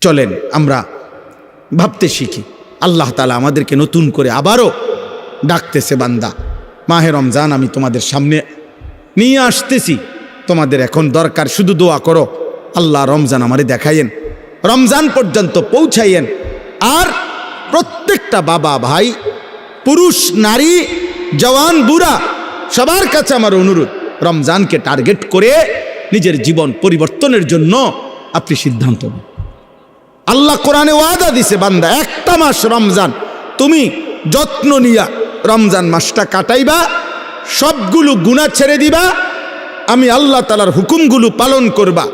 চলেন আমরা ভাবতে শিখি। আল্লাহ তাআলা আমাদেরকে নতুন করে আবারও ডাকতেছে, বান্দা মাহে রমজান আমি তোমাদের সামনে নিয়ে আসতেছি, তোমাদের এখন দরকার শুধু দোয়া করো, আল্লাহ রমজান আমারে দেখাইয়েন, রমজান পর্যন্ত পৌঁছাইয়েন। আর প্রত্যেকটা বাবা ভাই, পুরুষ নারী, জওয়ান বুড়া, সবার কাছে আমার অনুরোধ, রমজানকে টার্গেট করে নিজের জীবন পরিবর্তনের জন্য আপনি সিদ্ধান্ত নিন। আল্লাহ কোরআনে ওয়াদা দিছে, বান্দা একটা মাস রমজান তুমি যত্ন নিয়া রমজান মাসটা কাটাইবা, সবগুলো গুনাহ ছেড়ে দিবা, আমি আল্লাহ তাআলার হুকুমগুলো পালন করবা।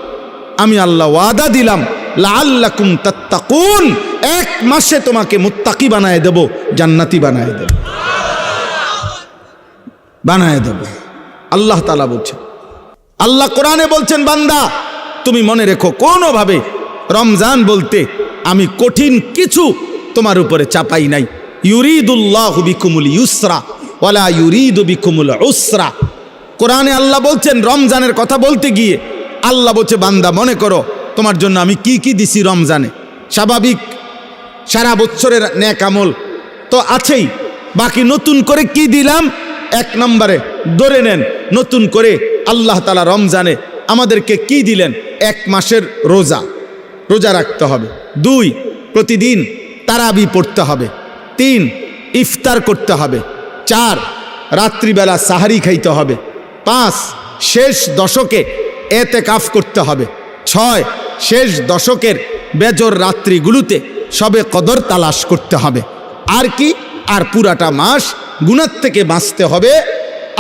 আমি আল্লাহ ওয়াদা দিলাম লাআল্লাকুম তাত্তাকুন, এক মাসে তোমাকে মুত্তাকি বানায় দেব, জান্নাতি বানায় দেব, বানায় দেব। আল্লাহ তাআলা বলছেন, আল্লাহ কোরআনে বলছেন, বান্দা তুমি মনে রেখো কোনোভাবে রমজান বলতে আমি কঠিন কিছু তোমার উপরে চাপাই নাই। ইউরিদুল্লাহু বিকুমুল ইউসরা ওয়ালা ইউরিদু বিকুমুল উসরা। কোরআনে আল্লাহ বলছেন, রমজানের কথা বলতে গিয়ে আল্লাহ বলছে, বান্দা মনে করো তোমার জন্য আমি কি কি দিছি রমজানে। স্বাভাবিক সারা বছরের নেক আমল তো আছেই, বাকি নতুন করে কি দিলাম, এক নম্বরে ধরে নেন, নতুন করে আল্লাহ তাআলা রমজানে আমাদেরকে কি দিলেন, এক মাসের রোজা, রোজা রাখতে হবে। 2, প্রতিদিন তারাবি পড়তে হবে। 3, ইফতার করতে হবে। 4, রাত্রিবেলা সাহারি খাইতে হবে। 5, শেষ দশকে এতেকাফ করতে হবে। 6, শেষ দশকের বেজর রাত্রিগুলোতে সবে কদর তালাশ করতে হবে। আর কি, আর পুরাটা মাস গুনাহ থেকে বাঁচতে হবে।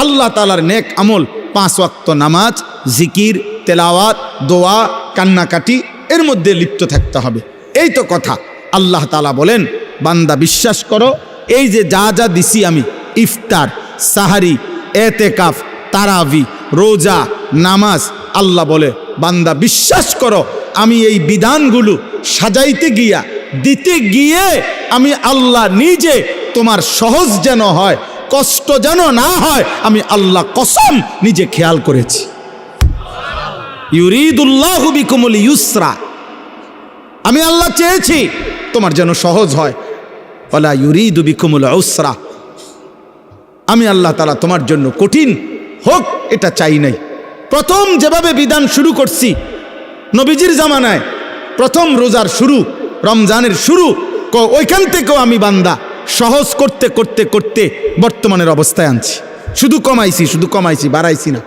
আল্লাহ তাআলার নেক আমল, 5 ওয়াক্ত নামাজ, জিকির, তেলাওয়াত, দোয়া, কান্নাকাটি, এর মধ্যে লিপ্ত থাকতে হবে। এই তো কথা। আল্লাহ তাআলা বলেন, বান্দা বিশ্বাস করো, এই যে যা যা দিছি আমি, ইফতার, সাহারি, এতেকাফ, তারাবি, রোজা, নামাজ, আল্লাহ বলে বান্দা বিশ্বাস করো, আমি এই বিধানগুলো সাজাইতে গিয়া, দিতে গিয়ে আমি আল্লাহ নিজে তোমার সহজ যেন হয়, কষ্ট যেন না হয়, আমি আল্লাহ কসম নিজে খেয়াল করেছি। ইউরিদুল্লাহু বিকুমুল ইউসরা, আমি আল্লাহ চেয়েছি তোমার যেন সহজ হয়, ওয়ালা ইউরিদু বিকুমুল উসরা, আমি আল্লাহ তাআলা তোমার জন্য কঠিন হোক এটা চাই নাই। প্রথম যেভাবে বিধান শুরু করছি নবীজির জামানায়, প্রথম রোজার শুরু, রমজানের শুরু, ওইখান থেকেও আমি বান্দা সহজ করতে করতে করতে বর্তমানের অবস্থায় আনছি। শুধু কমাইছি, বাড়াইছি না,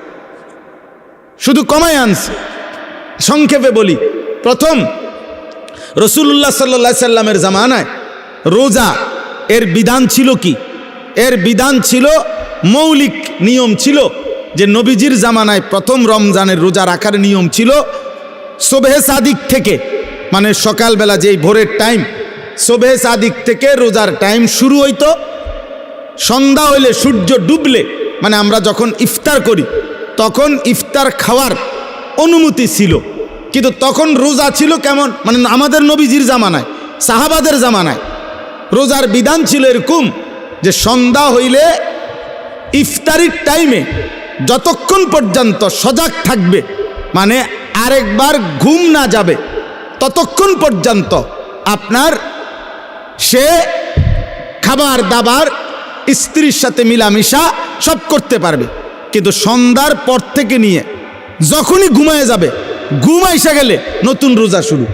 শুধু কমাই আনছি। সংক্ষেপে বলি, প্রথম রাসূলুল্লাহ সাল্লাল্লাহু আলাইহি সাল্লামের জামানায় রোজা এর বিধান ছিল কি? এর বিধান ছিল, মৌলিক নিয়ম ছিল যে নবীজির জামানায় প্রথম রমজানের রোজা রাখার নিয়ম ছিল সুবহে সাদিক থেকে, মানে সকালবেলা যেই ভোরের টাইম, সুবহে সাদিক থেকে রোজার টাইম শুরু হইতো। সন্ধ্যা হইলে, সূর্য ডুবলে, মানে আমরা যখন ইফতার করি তখন ইফতার খাওয়ার অনুমতি ছিল। কিন্তু তখন রোজা ছিল কেমন, মানে আমাদের নবীজির জামানায়, সাহাবাদের জামানায় রোজার বিধান ছিল এরকম যে সন্ধ্যা হইলে ইফতারির টাইমে যতক্ষণ পর্যন্ত সজাগ থাকবে, মানে আরেকবার ঘুম না যাবে, ততক্ষণ পর্যন্ত আপনার সে খাবার দাবার, স্ত্রীর সাথে মিলামিশা সব করতে পারবে। কিন্তু সন্ধ্যার পর থেকে নিয়ে যখনই ঘুমায় যাবে, ঘুম আইসা গেলে নতুন রোজা শুরু।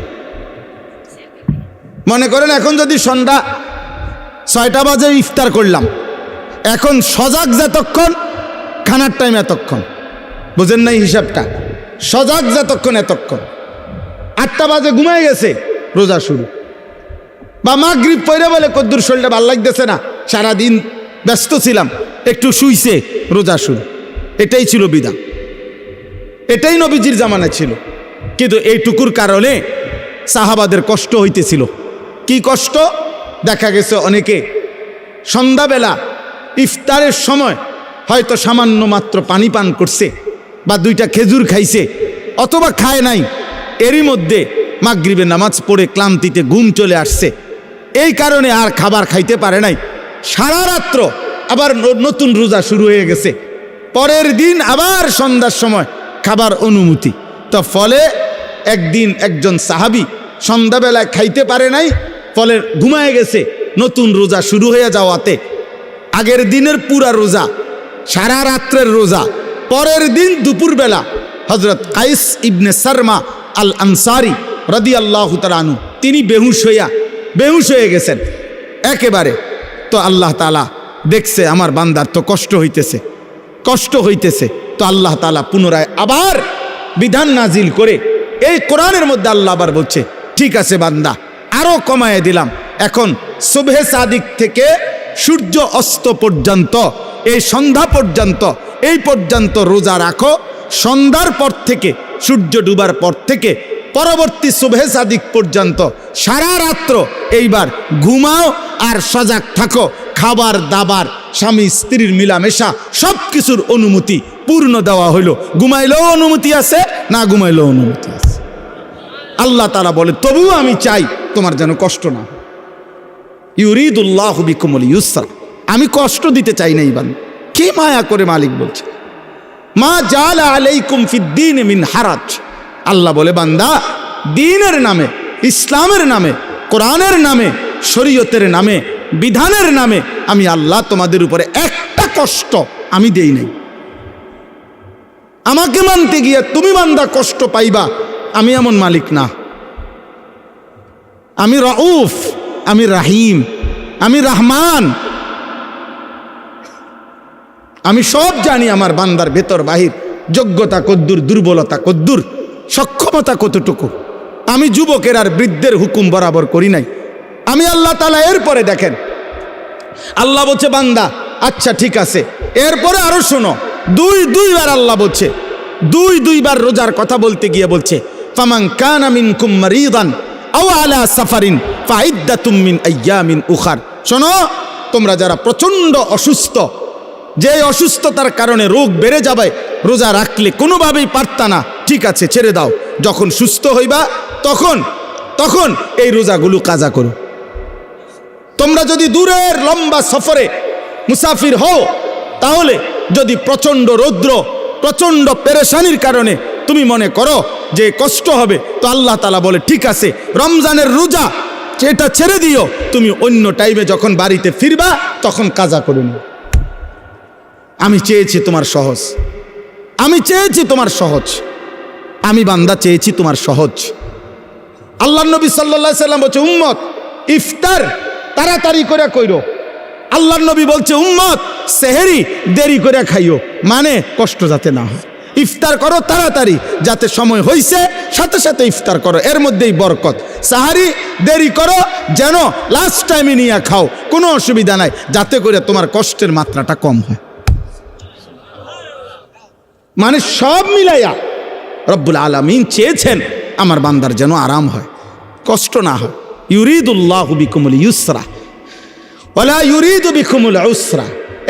মনে করেন এখন যদি সন্ধ্যা 6টা বাজে ইফতার করলাম, এখন সজাগ যতক্ষণ, খানার টাইম এতক্ষণ, বুঝেন নাই হিসাবটা? সজাগ যতক্ষণ এতক্ষণ, 8টা বাজে ঘুমায় গেছে, রোজা শুরু। বা মাগরিব পড়ে বলে কদ্দুর শরীরটা ভাল লাগতেছে না, সারাদিন ব্যস্ত ছিলাম, একটু শুইছে, রোজা শুরু। এটাই ছিল বিধান, এটাই নবীজির জামানায় ছিল। কিন্তু এইটুকুর কারণে সাহাবাদের কষ্ট হইতেছিল। কি কষ্ট? দেখা গেছে অনেকে সন্ধ্যাবেলা ইফতারের সময় হয়তো সামান্য মাত্র পানি পান করছে, বা 2টা খেজুর খাইছে, অথবা খায় নাই, এরই মধ্যে মাগরিবের নামাজ পড়ে ক্লান্তিতে ঘুম চলে আসছে, এই কারণে আর খাবার খাইতে পারে নাই। সারা রাত্র আবার নতুন রোজা শুরু হয়ে গেছে, পরের দিন আবার সন্ধ্যার সময় খাবার অনুমতি। তো ফলে একদিন একজন সাহাবী সন্ধ্যাবেলায় খাইতে পারে নাই, ফলে ঘুমায় গেছে। নতুন রোজা শুরু হয়ে যাওয়াতে আগের দিনের পুরা রোজা, সারা রাত্রের রোজা, পরের দিন দুপুরবেলা হযরত কাইস ইবনে সারমা আল আনসারি রাদিয়াল্লাহু তাআলা আনহু তিনি বেহুশ হয়ে গেছেন একেবারে। তো আল্লাহ তাআলা দেখছে আমার বান্দার তো কষ্ট হইতেছে, তো আল্লাহ তাআলা পুনরায় আবার বিধান নাজিল করে এই কোরআনের মধ্যে আল্লাহ আবার বলছে, ঠিক আছে বান্দা, আরো কমায় দিলাম, এখন সুবহে সাদিক থেকে সূর্য অস্ত পর্যন্ত, এই সন্ধ্যা পর্যন্ত, এই পর্যন্ত রোজা রাখো। সন্ধ্যার পর থেকে, সূর্য ডুবার পর থেকে পরবর্তী সুবহে সাদিক পর্যন্ত সারা রাত্র এইবার ঘুমাও আর সজাগ থাকো। খাবার দাবার, স্বামী স্ত্রীর মিলামেশা, সব কিছুর অনুমতি পূর্ণ দেওয়া হইল। ঘুমাইলেও অনুমতি আছে, না ঘুমাইলেও অনুমতি আছে। আল্লাহ তাআলা বলে, তবুও আমি চাই তোমার যেন কষ্ট না হয়। ইউরিদুল্লাহু বিকুমুল ইউসরা, আমি কষ্ট দিতে চাই না। ইবান কি মায়া করে মালিক বলছে, মা জাআলা আলাইকুম ফিদ্দীন মিন হারাজ। আল্লাহ বলে, বান্দা, দ্বীনের নামে, ইসলামের নামে, কোরআনের নামে, শরীয়তের নামে, বিধানের নামে আমি আল্লাহ তোমাদের উপরে একটা কষ্ট আমি দেই নাই। আমাকে মানতে গিয়ে তুমি বান্দা কষ্ট পাইবা, আমি এমন মালিক না। আমি রাউফ, আমি রাহিম, আমি রহমান, আমি সব জানি আমার বান্দার ভেতর বাহির, যোগ্যতা কদ্দুর, দুর্বলতা কদ্দুর, সক্ষমতা কতটুকু। আমি যুবকের আর বৃদ্ধের হুকুম বরাবর করি নাই। আমি আল্লাহ তাআলা এরপরে দেখেন, আল্লাহ বলছে, বান্দা আচ্ছা ঠিক আছে, এরপরে আরো শোনো, দুইবার আল্লাহ বলছে, দুইবার রোজার কথা বলতে গিয়ে বলছে, ফামান কানা মিনকুম মারিদান আও আলা সাফারিন ফাইদ্দাতুম মিন আইয়ামিন উখার। শোনো, তোমরা যারা প্রচন্ড অসুস্থ, যে অসুস্থতার কারণে রোগ বেড়ে যাবে, রোজা রাখলে কোনোভাবেই পারতা না, ঠিক আছে ছেড়ে দাও। যখন সুস্থ হইবা তখন এই রোজাগুলো কাজা করো। তোমরা যদি দূরের লম্বা সফরে মুসাফির হও, তাহলে যদি প্রচন্ড রৌদ্র, প্রচন্ড পেরেশানির কারণে তুমি মনে করো যে কষ্ট হবে, তো আল্লাহ তাআলা বলে, ঠিক আছে, রমজানের রোজা এটা ছেড়ে দিও, তুমি অন্য টাইমে যখন বাড়িতে ফিরবা তখন কাজা করে নিও। আমি চেয়েছি তোমার সহজ, আমি বান্দা চেয়েছি তোমার সহজ। আল্লাহ নবী সাল্লাল্লাহু আলাইহি সাল্লাম বলছে, উম্মত ইফতার তাড়াতাড়ি করে কইরো। আল্লাহ নবী বলছে, উম্মত সেহরি দেরি করে খাইও, মানে কষ্ট যাতে না হয়। ইফতার করো তাড়াতাড়ি, যাতে সময় হইছে সাথে সাথে ইফতার করো, এর মধ্যেই বরকত। সাহারি দেরি করো, যেন লাস্ট টাইমে নিয়ে খাও, কোনো অসুবিধা নাই, যাতে করে তোমার কষ্টের মাত্রাটা কম হয়। মানে সব মিলাইয়া রব্বুল আলামিন চেয়েছেন আমার বান্দার যেন আরাম হয়, কষ্ট না হয়। ইউরিদুল্লাহু বিকুমুল ইউসরা ওয়ালা ইউরিদু বিকুমুল উসরা।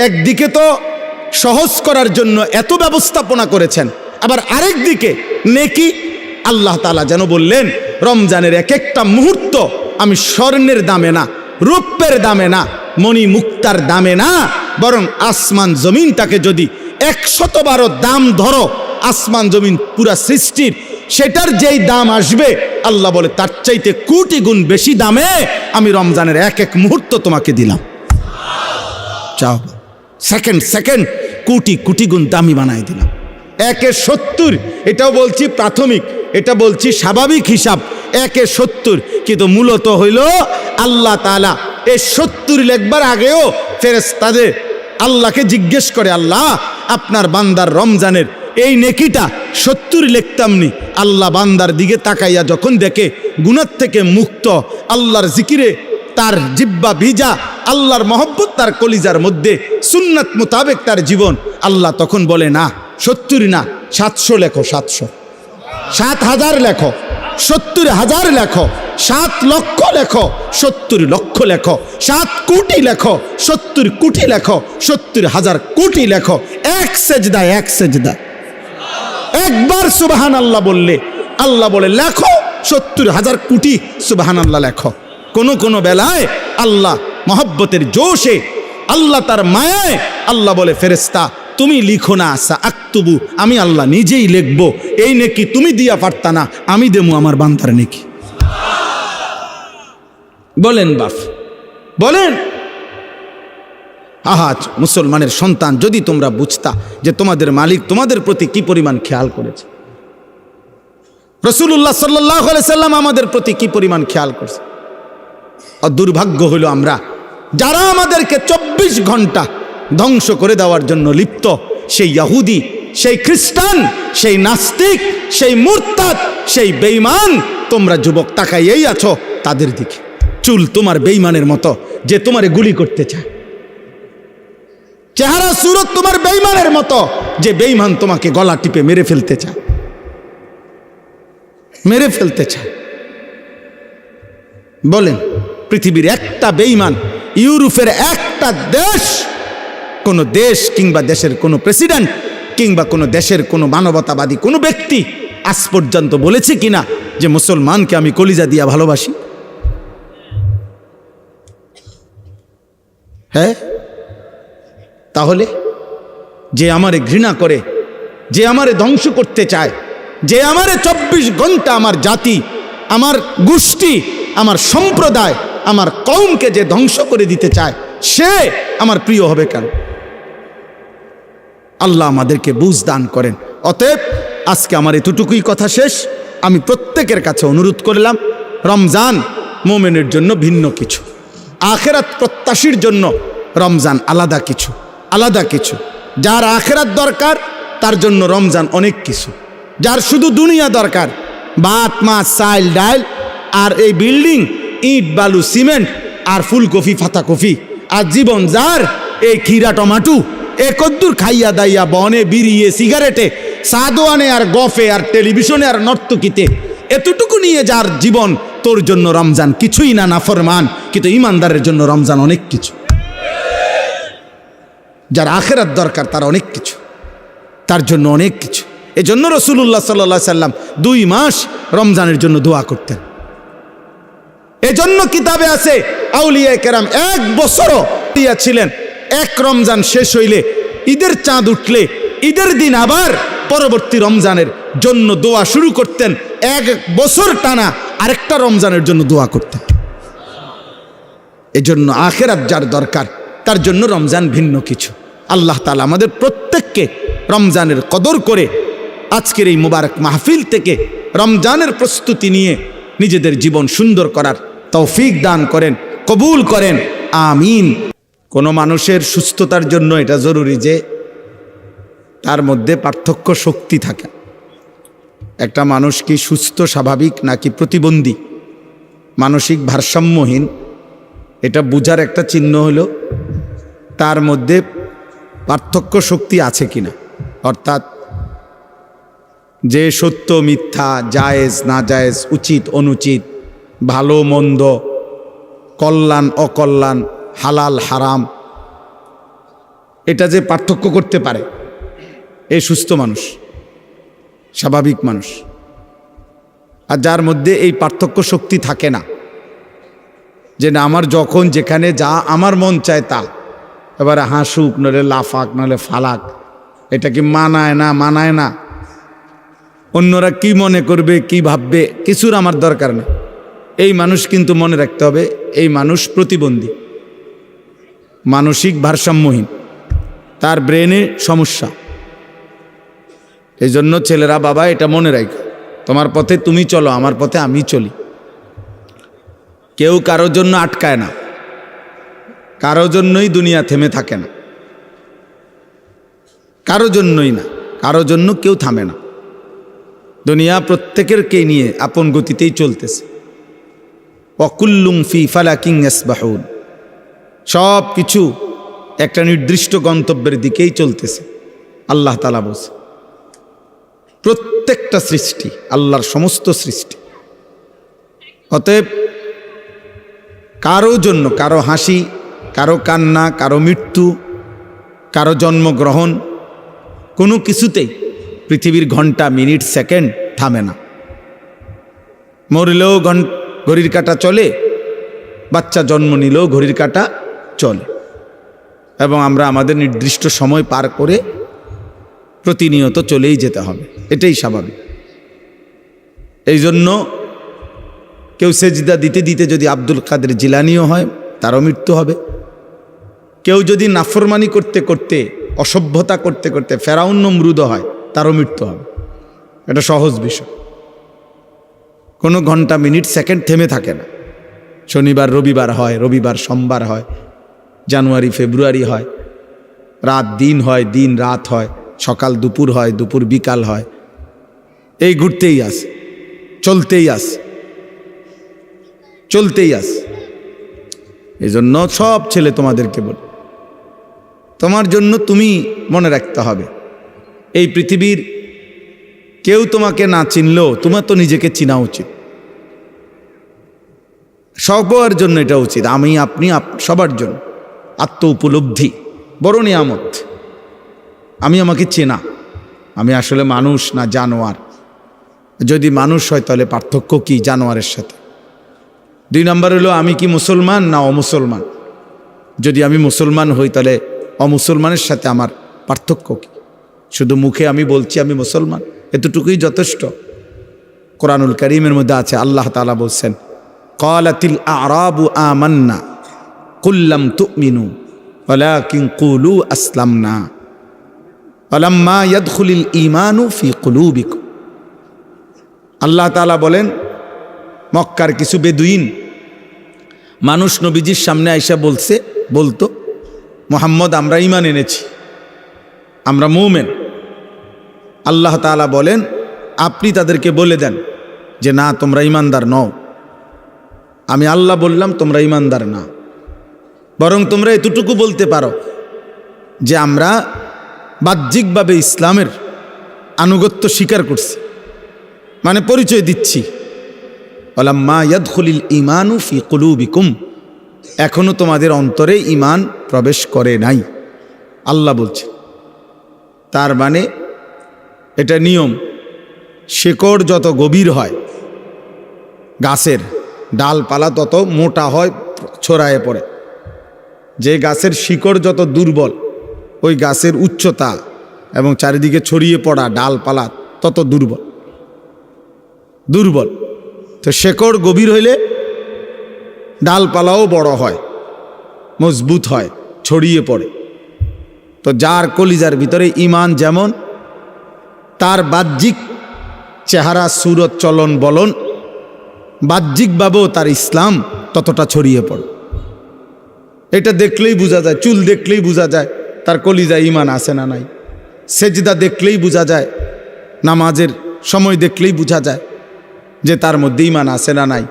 একদিকে তো সহজ করার জন্য এত ব্যবস্থাপনা করেছেন, আবার আরেক দিকে নেকি। আল্লাহ তাআলা যেন বললেন, রমজানের এক একটা মুহূর্ত আমি স্বর্ণের দামে না, রূপের দামে না, মণি মুক্তার দামে না, বরং আসমান জমিনটাকে যদি 112 দাম ধরো, আসমান জমিন পুরা সৃষ্টির, সেটার যেই দাম আসবে, আল্লাহ বলে তার চাইতে কোটি গুণ বেশি দামে আমি রমজানের এক এক মুহূর্ত তোমাকে দিলাম। চাও, সেকেন্ড কোটি কোটি গুণ দামি বানাই দিলাম। 1/70, এটাও বলছি প্রাথমিক, এটা বলছি স্বাভাবিক হিসাব, 1/70, কিন্তু মূলত হইল আল্লাহ তাআলা এই 70 লেখবার আগেও ফেরেশতাদের আল্লাহকে জিজ্ঞেস করে, আল্লাহ আপনার বান্দার রমজানের এই নেকিটা 70 লিখতামনি। আল্লাহ বান্দার দিকে তাকাইয়া যখন দেখে গুনাহ থেকে মুক্ত, আল্লাহর জিকিরে তার জিহ্বা ভিজা, আল্লাহর মহব্বত তার কলিজার মধ্যে, সুন্নাত মোতাবেক তার জীবন, আল্লাহ তখন বলে, না 70 না, 700 লেখো, 700, 7,000 লেখো, 70,000 লেখো, 7 লক্ষ লেখো, 70 লক্ষ লেখো, 7 কোটি লেখো, 70 কোটি লেখো, 70,000 কোটি লেখো। এক সেজদা একবার সুবহানাল্লাহ বললে আল্লাহ বলে, লেখো 70,000 কোটি সুবহানাল্লাহ লেখো। কোন বেলায় আল্লাহ মহব্বতের জোশে, আল্লাহ তার মায়ায় আল্লাহ বলে, ফেরেশতা তুমি লিখো না, আসা আক্তুবু, আমি আল্লাহ নিজেই লিখবো। এই নেকি তুমি দিয়া পারতা না, আমি দেবো আমার বান্দার নেকি। বলেন বাপ, বলেন। আহাজ মুসলমানের সন্তান, যদি তোমরা বুঝতা যে তোমাদের মালিক তোমাদের প্রতি কি পরিমাণ খেয়াল করেছে, রাসূলুল্লাহ সাল্লাল্লাহু আলাইহি সাল্লাম আমাদের প্রতি কি পরিমাণ খেয়াল করছে। আর দুর্ভাগ্য হলো আমরা যারা আমাদেরকে 24 ঘন্টা ধ্বংস করে দেওয়ার জন্য লিপ্ত, সেই ইহুদি, সেই খ্রিস্টান, সেই নাস্তিক, সেই মুরতাদ, সেই বেঈমান, তোমরা যুবক তাকাইয়েই আছো তাদের দিকে। চুল তোমার বেঈমানের মতো, যে তোমারে গুলি করতে চায়। চেহারা সুরত তোমার বেঈমানের মতো, যে বেঈমান তোমাকে গলা টিপে মেরে ফেলতে চায়, মেরে ফেলতে চায়। বলেন, পৃথিবীর একটা বেঈমান, ইউরোপের একটা দেশ, কোন দেশ কিংবা দেশের কোন প্রেসিডেন্ট কিংবা কোন দেশের কোন মানবতাবাদী কোন ব্যক্তি আজ পর্যন্ত বলেছে কিনা যে মুসলমানকে আমি কলিজা দিয়া ভালোবাসি? হ্যাঁ, তাহলে যে আমারে ঘৃণা করে, যে আমারে ধ্বংস করতে চায়, যে আমারে 24 ঘন্টা আমার জাতি, আমার গোষ্ঠী, আমার সম্প্রদায়, আমার কওমকে যে ধ্বংস করে দিতে চায়, সে আমার প্রিয় হবে কেন? আল্লাহ আমাদেরকে বুঝ দান করেন। অতএব আজকে আমার এতটুকুই কথা শেষ। আমি প্রত্যেকের কাছে অনুরোধ করলাম, রমজান মোমেনের জন্য ভিন্ন কিছু, আখেরাত প্রত্যাশীর জন্য রমজান আলাদা কিছু, আলাদা কিছু। যার আখেরাত দরকার তার জন্য রমজান অনেক কিছু। যার শুধু দুনিয়া দরকার, ভাত মাছ চাল ডাল আর এই বিল্ডিং, ইট বালু সিমেন্ট আর ফুলকপি ফাতাকপি, আর জীবন যার এই খিরা টমাটো, এ কদ্দুর খাইয়া দাইয়া বনে বিড়িয়ে সিগারেটে সাদোয়ানে আর গফে আর টেলিভিশনে আর নর্তকিতে, এতটুকু নিয়ে যার জীবন, তোর জন্য রমজান কিছুই না, নাফরমান। কিন্তু ইমানদারের জন্য রমজান অনেক কিছু। যার আখেরাত দরকার তার অনেক কিছু, তার জন্য অনেক কিছু। এজন্য রাসূলুল্লাহ সাল্লাল্লাহু আলাইহি সাল্লাম 2 মাস রমজানের জন্য দোয়া করতেন। এজন্য কিতাবে আছে আউলিয়া কেরাম 1 বছরও ছিলেন, এক রমজান শেষ হইলে, ঈদের চাঁদ উঠলে, ঈদের দিন আবার পরবর্তী রমজানের জন্য দোয়া শুরু করতেন। 1 বছর টানা আরেকটা রমজানের জন্য দোয়া করতেন। এজন্য আখেরাত যার দরকার তার জন্য রমজান ভিন্ন কিছু। আল্লাহ তাআলা আমাদের প্রত্যেককে রমজানের কদর করে আজকের এই মুবারক মাহফিল থেকে রমজানের প্রস্তুতি নিয়ে নিজেদের জীবন সুন্দর করার তৌফিক দান করেন, কবুল করেন, আমিন। কোনো মানুষের সুস্থতার জন্য এটা জরুরি যে তার মধ্যে পার্থক্য শক্তি থাকে। একটা মানুষ কি সুস্থ স্বাভাবিক নাকি প্রতিবন্ধী, মানসিক ভারসাম্যহীন, এটা বোঝার একটা চিহ্ন হলো তার মধ্যে পার্থক্য শক্তি আছে কিনা। অর্থাৎ যে সত্য মিথ্যা, জায়েজ না জায়েজ, উচিত অনুচিত, ভালো মন্দ, কল্যাণ অকল্যাণ, হালাল হারাম, এটা যে পার্থক্য করতে পারে, এই সুস্থ মানুষ, স্বাভাবিক মানুষ। আর যার মধ্যে এই পার্থক্য শক্তি থাকে না, যে না আমার যখন যেখানে যা আমার মন চায় তা, এবারে হাসুক নলে লাফাক নলে ফালাক, এটা কি মানায় না মানায় না, অন্যরা কি মনে করবে কি ভাববে, কিছুর আমার দরকার নেই। এই মানুষ কিন্তু মনে রাখতে হবে, এই মানুষ প্রতিবন্ধী, মানসিক ভারসাম্যহীন, তার ব্রেনে সমস্যা। এই জন্য ছেলেরা, বাবা এটা মনে রাখো, তোমার পথে তুমি চলো, আমার পথে আমি চলি। কেউ কারোর জন্য আটকায় না, কারোর জন্যই দুনিয়া থেমে থাকে না, কারোর জন্যই না, কারোর জন্য কেউ থামে না। দুনিয়া প্রত্যেকেরকে নিয়ে আপন গতিতেই চলতেছে। ওয়াকুল্লুম ফি ফালাকিন ইয়াসবাহুন, সব কিছু একটা নির্দিষ্ট গন্তব্যের দিকেই চলতেছে। আল্লাহ তাআলা বলছে প্রত্যেকটা সৃষ্টি আল্লাহর সমস্ত সৃষ্টি। অতএব কারো জন্য, কারো হাসি, কারো কান্না, কারো মৃত্যু, কারো জন্মগ্রহণ, কোনো কিছুতেই পৃথিবীর ঘন্টা মিনিট সেকেন্ড থামে না। মরলেও ঘড়ির কাঁটা চলে, বাচ্চা জন্ম নিলেও ঘড়ির কাঁটা চলে, এবং আমরা আমাদের নির্দিষ্ট সময় পার করে প্রতিনিয়ত চলেই যেতে হবে, এটাই স্বাভাবিক। এই জন্য কেউ সেজদা দিতে দিতে যদি আব্দুল কাদের জিলানিও হয় তারও মৃত্যু হবে। কেউ যদি নাফরমানি করতে করতে অসভ্যতা করতে করতে ফেরাউন নমরুদ হয় তারও মৃত্যু হবে। এটা সহজ বিষয়, কোনো ঘন্টা মিনিট সেকেন্ড থেমে থাকে না। শনিবার রবিবার হয়, রবিবার সোমবার হয়, জানুয়ারি ফেব্রুয়ারি হয়, রাত দিন হয়, দিন রাত হয়, সকাল দুপুর হয়, দুপুর বিকাল হয়, এই ঘুরতেই আসে, চলতেই আসে, চলতেই আসে। এই জন্য সব ছেলে তোমাদেরকে বল, তোমার জন্য তুমি মনে রাখতে হবে এই পৃথিবীর কেউ তোমাকে না চিনলেও তোমার তো নিজেকে চিনা উচিত। সবার জন্য এটা উচিত, আমি আপনি সবার জন্য। আত্ম উপলব্ধি বড় নিয়ামত। আমি আমাকে চেনা, আমি আসলে মানুষ না জানোয়ার। যদি মানুষ হয় তাহলে পার্থক্য কি জানোয়ারের সাথে? 2 নম্বর হলো আমি কি মুসলমান না অমুসলমান। যদি আমি মুসলমান হই তাহলে অমুসলমানের সাথে আমার পার্থক্য কি? শুধু মুখে আমি বলছি আমি মুসলমান, এতটুকুই যথেষ্ট। কোরআনুল কারীমের মধ্যে আছে, আল্লাহ তাআলা বলছেন, ক্বালাতিল আ'রাবু আমান্না কুল লাম তু'মিনু ওয়ালাকিন কুলু আসলামনা ওয়ালাম্মা ইয়াদখুলিল ঈমানু ফি কুলুবিকুম। আল্লাহ তাআলা বলেন, মক্কার কিছু বেদুইন মানুষ নবীজির সামনে আইসা বলতো, মুহাম্মদ আমরা ঈমান এনেছি, আমরা মুমিন। আল্লাহ তাআলা বলেন, আপনি তাদেরকে বলে দেন যে না, তোমরা ঈমানদার নও। আমি আল্লাহ বললাম তোমরা ঈমানদার না, বরং তোমরা এতটুকু বলতে পারো যে আমরা বাহ্যিকভাবে ইসলামের আনুগত্য স্বীকার করছি, মানে পরিচয় দিচ্ছি। ওয়ালাম্মা ইয়াদখুলিল ঈমানু ফি কুলুবিকুম, এখনো তোমাদের অন্তরে ঈমান প্রবেশ করে নাই, আল্লাহ বলছে। তার মানে এটা নিয়ম, শেকড় যত গভীর হয় গাছের ডালপালা তত মোটা হয়, ছড়ায়ে পড়ে। যে গাছের শিকড় যত দুর্বল, ওই গাছের উচ্চতা এবং চারিদিকে ছড়িয়ে পড়া ডালপালা তত দুর্বল। তো শেকড় গভীর হইলে ডালপালাও বড় হয়, মজবুত হয়, ছড়িয়ে পড়ে। তো যার কলিজার ভিতরে ঈমান যেমন, তার বাহ্যিক চেহারা সুরত চলন বলন বাহ্যিকভাবেও তার ইসলাম ততটা ছড়িয়ে পড়ে। এটা দেখলেই বোঝা যায়, চুল দেখলেই বোঝা যায় তার কলিজায় ঈমান আছে না নাই। সেজদা দেখলেই বোঝা যায়, নামাজের সময় দেখলেই বোঝা যায় যে তার মধ্যে ঈমান আছে না নাই।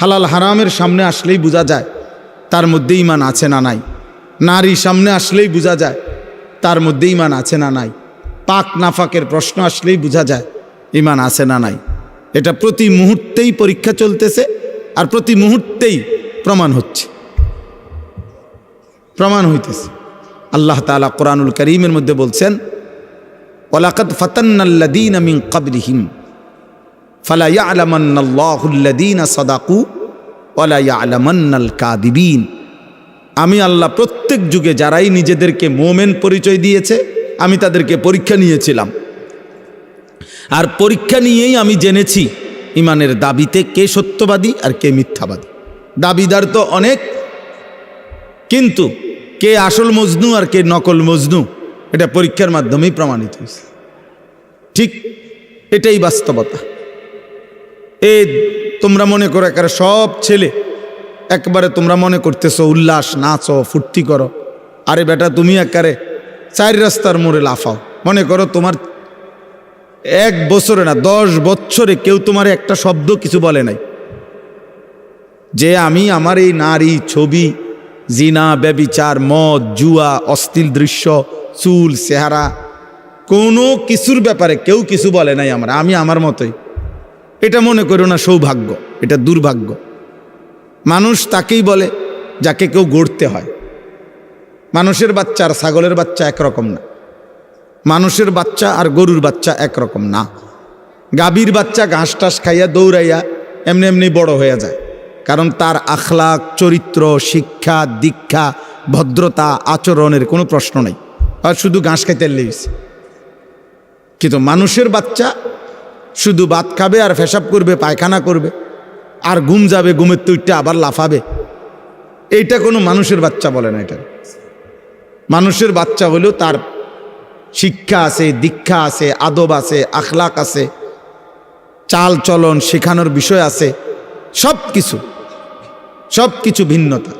হালাল হারামের সামনে আসলেই বোঝা যায় তার মধ্যে ঈমান আছে না নাই। নারী সামনে আসলেই বোঝা যায় তার মধ্যে ঈমান আছে না নাই। পাক নাফাকের প্রশ্ন আসলেই বোঝা যায় ঈমান আছে না নাই। এটা প্রতি মুহূর্তেই পরীক্ষা চলতেছে, আর প্রতি মুহূর্তেই প্রমাণ হইতেছে। আল্লাহ তাআলা কোরআনুল কারীমের মধ্যে বলছেন, ওয়ালাকাদ ফাতান্নাল্লাযীনা মিন ক্বাবলিহিম ফালা ইয়া'লামান্নাল্লাহুল্লাযীনা সাদাকু ওয়ালা ইয়া'লামান্নাল কাযিবিন। আমি আল্লাহ প্রত্যেক যুগে যারাই নিজেদেরকে মুমিন পরিচয় দিয়েছে, আমি তাদেরকে পরীক্ষা নিয়েছিলাম, আর পরীক্ষা নিয়েই আমি জেনেছি ঈমানের দাবিতে কে সত্যবাদী আর কে মিথ্যাবাদী। দাবিদার তো অনেক, কিন্তু কে আসল মজনু আর কে নকল মজনু এটা পরীক্ষার মাধ্যমেই প্রমাণিত হয়েছে। ঠিক এটাই বাস্তবতা। তোমরা মনে করো একেবারে সব ছেলে একবারে তোমরা মনে করতেছো উল্লাস, নাচো, ফুর্তি করো। আরে বেটা, তুমি একেবারে 4 রাস্তার মোড়ে লাফাও। মনে করো তোমার 1 বছরে না 10 বছরে কেউ তোমার একটা শব্দ কিছু বলে নাই, যে আমি আমার এই নারী, ছবি, জিনা, ব্যভিচার, মদ, জুয়া, অশ্লীল দৃশ্য, চুল, চেহারা, কোনো কিছুর ব্যাপারে কেউ কিছু বলে নাই আমি আমার মতোই। এটা মনে করো না সৌভাগ্য, এটা দুর্ভাগ্য। মানুষ তাকেই বলে যাকে কেউ গড়তে হয়। মানুষের বাচ্চা আর ছাগলের বাচ্চা একরকম না, মানুষের বাচ্চা আর গরুর বাচ্চা একরকম না। গাভীর বাচ্চা ঘাস টাস খাইয়া দৌড়াইয়া এমনি এমনি বড় হয়ে যায়, কারণ তার আখলাক, চরিত্র, শিক্ষা, দীক্ষা, ভদ্রতা, আচরণের কোনো প্রশ্ন নেই, আর শুধু ঘাস খাইতে লেগেছে। কিন্তু মানুষের বাচ্চা শুধু ভাত খাবে আর পেশাব করবে, পায়খানা করবে, আর ঘুম যাবে, ঘুমের তুইটা আবার লাফাবে। এইটা কোনো মানুষের বাচ্চা বলে না। এটা মানুষের বাচ্চা হলেও তার শিক্ষা আছে, দীক্ষা আছে, আদব আছে, আখলাক আছে, চাল চলন শেখানোর বিষয় আছে, সব কিছু ভিন্নতা।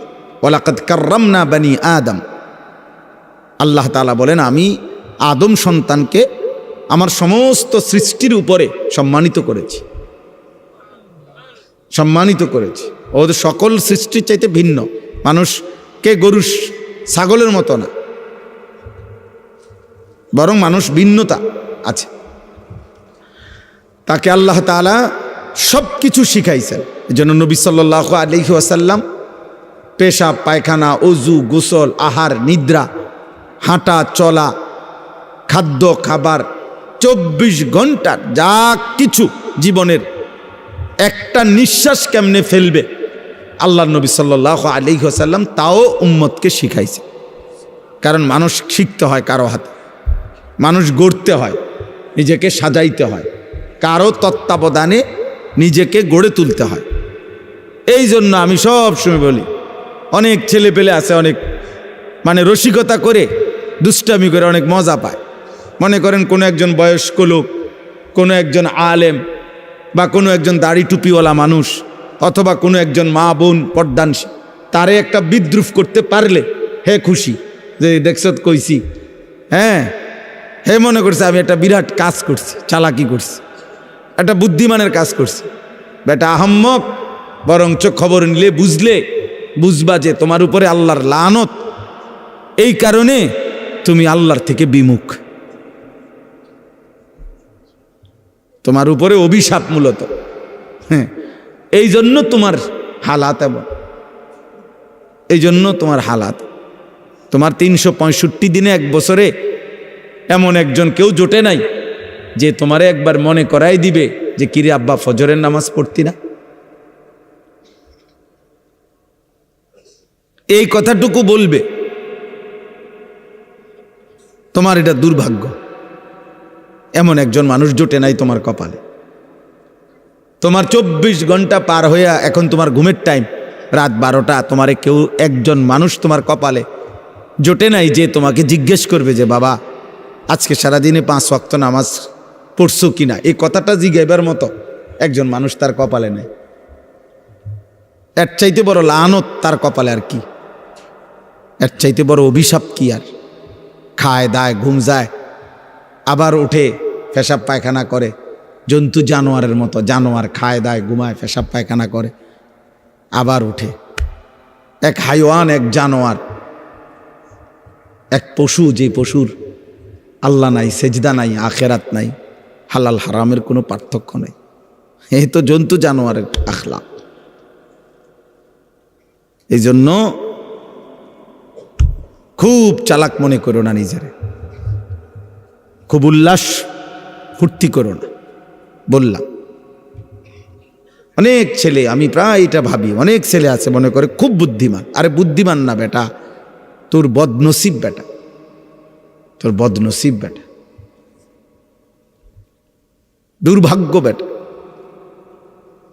ওয়ালাকাদ কাররামনা বানি আদম, আল্লাহ তাআলা বলেন আমি আদম সন্তানকে আমার সমস্ত সৃষ্টির উপরে সম্মানিত করেছি। ওদের সকল সৃষ্টির চাইতে ভিন্ন। মানুষকে গরু ছাগলের মতো না, বরং মানুষ ভিন্নতা আছে। তাকে আল্লাহ তাআলা সব কিছু শিখাইছেন। এই জন্য নবী সাল্লাল্লাহু আলাইহি ওয়াসাল্লাম পেশাব পায়খানা, অজু, গোসল, আহার, নিদ্রা, হাঁটা চলা, খাদ্য খাবার 24 ঘন্টার যা কিছু জীবনের একটা নিঃশ্বাস কেমনে ফেলবে আল্লাহ নবী সাল্লাল্লাহু আলাইহি ওয়াসাল্লাম তাও উম্মতকে শিখাইছে। কারণ মানুষ শিখতে হয় কারো হাতে, মানুষ গড়তে হয়, নিজেকে সাজাইতে হয়, কারো তত্ত্বাবধানে নিজেকে গড়ে তুলতে হয়। এই জন্য আমি সব সময় বলি, অনেক ছেলে পেলে আছে, অনেক রসিকতা করে দুষ্টামি করে অনেক মজা পায়। মনে করেন কোনো একজন বয়স্ক লোক, কোনো একজন আলেম, বা কোনো একজন দাড়ি টুপিওয়ালা মানুষ, অথবা কোনো একজন মা বোন পর্দানশী, তারে একটা বিদ্রুপ করতে পারলে হে খুশি, যে দেখছ কইছি, হ্যাঁ হে মনে করছে আমি একটা বিরাট কাজ করছি, চালাকি করছি, একটা বুদ্ধিমানের কাজ করছি। বেটা আহাম্মক, বরঞ্চ খবর নিলে বুঝবা যে তোমার উপরে আল্লাহর লানত, এই কারণে তুমি আল্লাহর থেকে বিমুখ, তোমার উপরে অভিশাপ মূলত। হ্যাঁ, এই জন্য তোমার হালাত এমন, এই জন্য তোমার হালাত। তোমার 365 দিনে এক বছরে এমন একজন কেউ জোটে নাই যে তোমারে একবার মনে করাই দিবে যে কিরে আব্বা ফজরের নামাজ পড়তি না। এই কথাটুকু বলবে, তোমার এটা দুর্ভাগ্য, এমন একজন মানুষ জোটে নাই তোমার কপালে। তোমার 24 ঘন্টা পার হইয়া এখন তোমার ঘুমের টাইম, রাত 12টা, তোমারে কেউ একজন মানুষ তোমার কপালে জোটে নাই যে তোমাকে জিজ্ঞেস করবে যে বাবা আজকে সারাদিনে 5 ওয়াক্ত নামাজ পড়ছো কিনা। এই কথাটা জিজ্ঞাইবার মতো একজন মানুষ তার কপালে নেই। এর চাইতে বড় লানত তার কপালে আর কি, এর চাইতে বড় অভিশাপ কি আর। খায় দায় ঘুম যায়, আবার উঠে পেশাব পায়খানা করে, জন্তু জানোয়ারের মতো। জানোয়ার খায় দায় ঘুমায় পেশাব পায়খানা করে, আবার উঠে। এক হাইওয়ান, এক জানোয়ার, এক পশু, যে পশুর আল্লাহ নাই, সেজদা নাই, আখেরাত নাই, হালাল হারামের কোনো পার্থক্য নেই। এই তো জন্তু জানোয়ারের আখলাক। এই জন্য খুব চালাক মনে করো না নিজেরে, খুব উল্লাস ফুর্তি করো না। বললাম অনেক ছেলে, আমি প্রায় এটা ভাবি, অনেক ছেলে আছে মনে করে খুব বুদ্ধিমান। আরে বুদ্ধিমান না বেটা, তোর বদনসিব বেটা, তোর বদনসিব বেটা, দুর্ভাগ্য বেটা।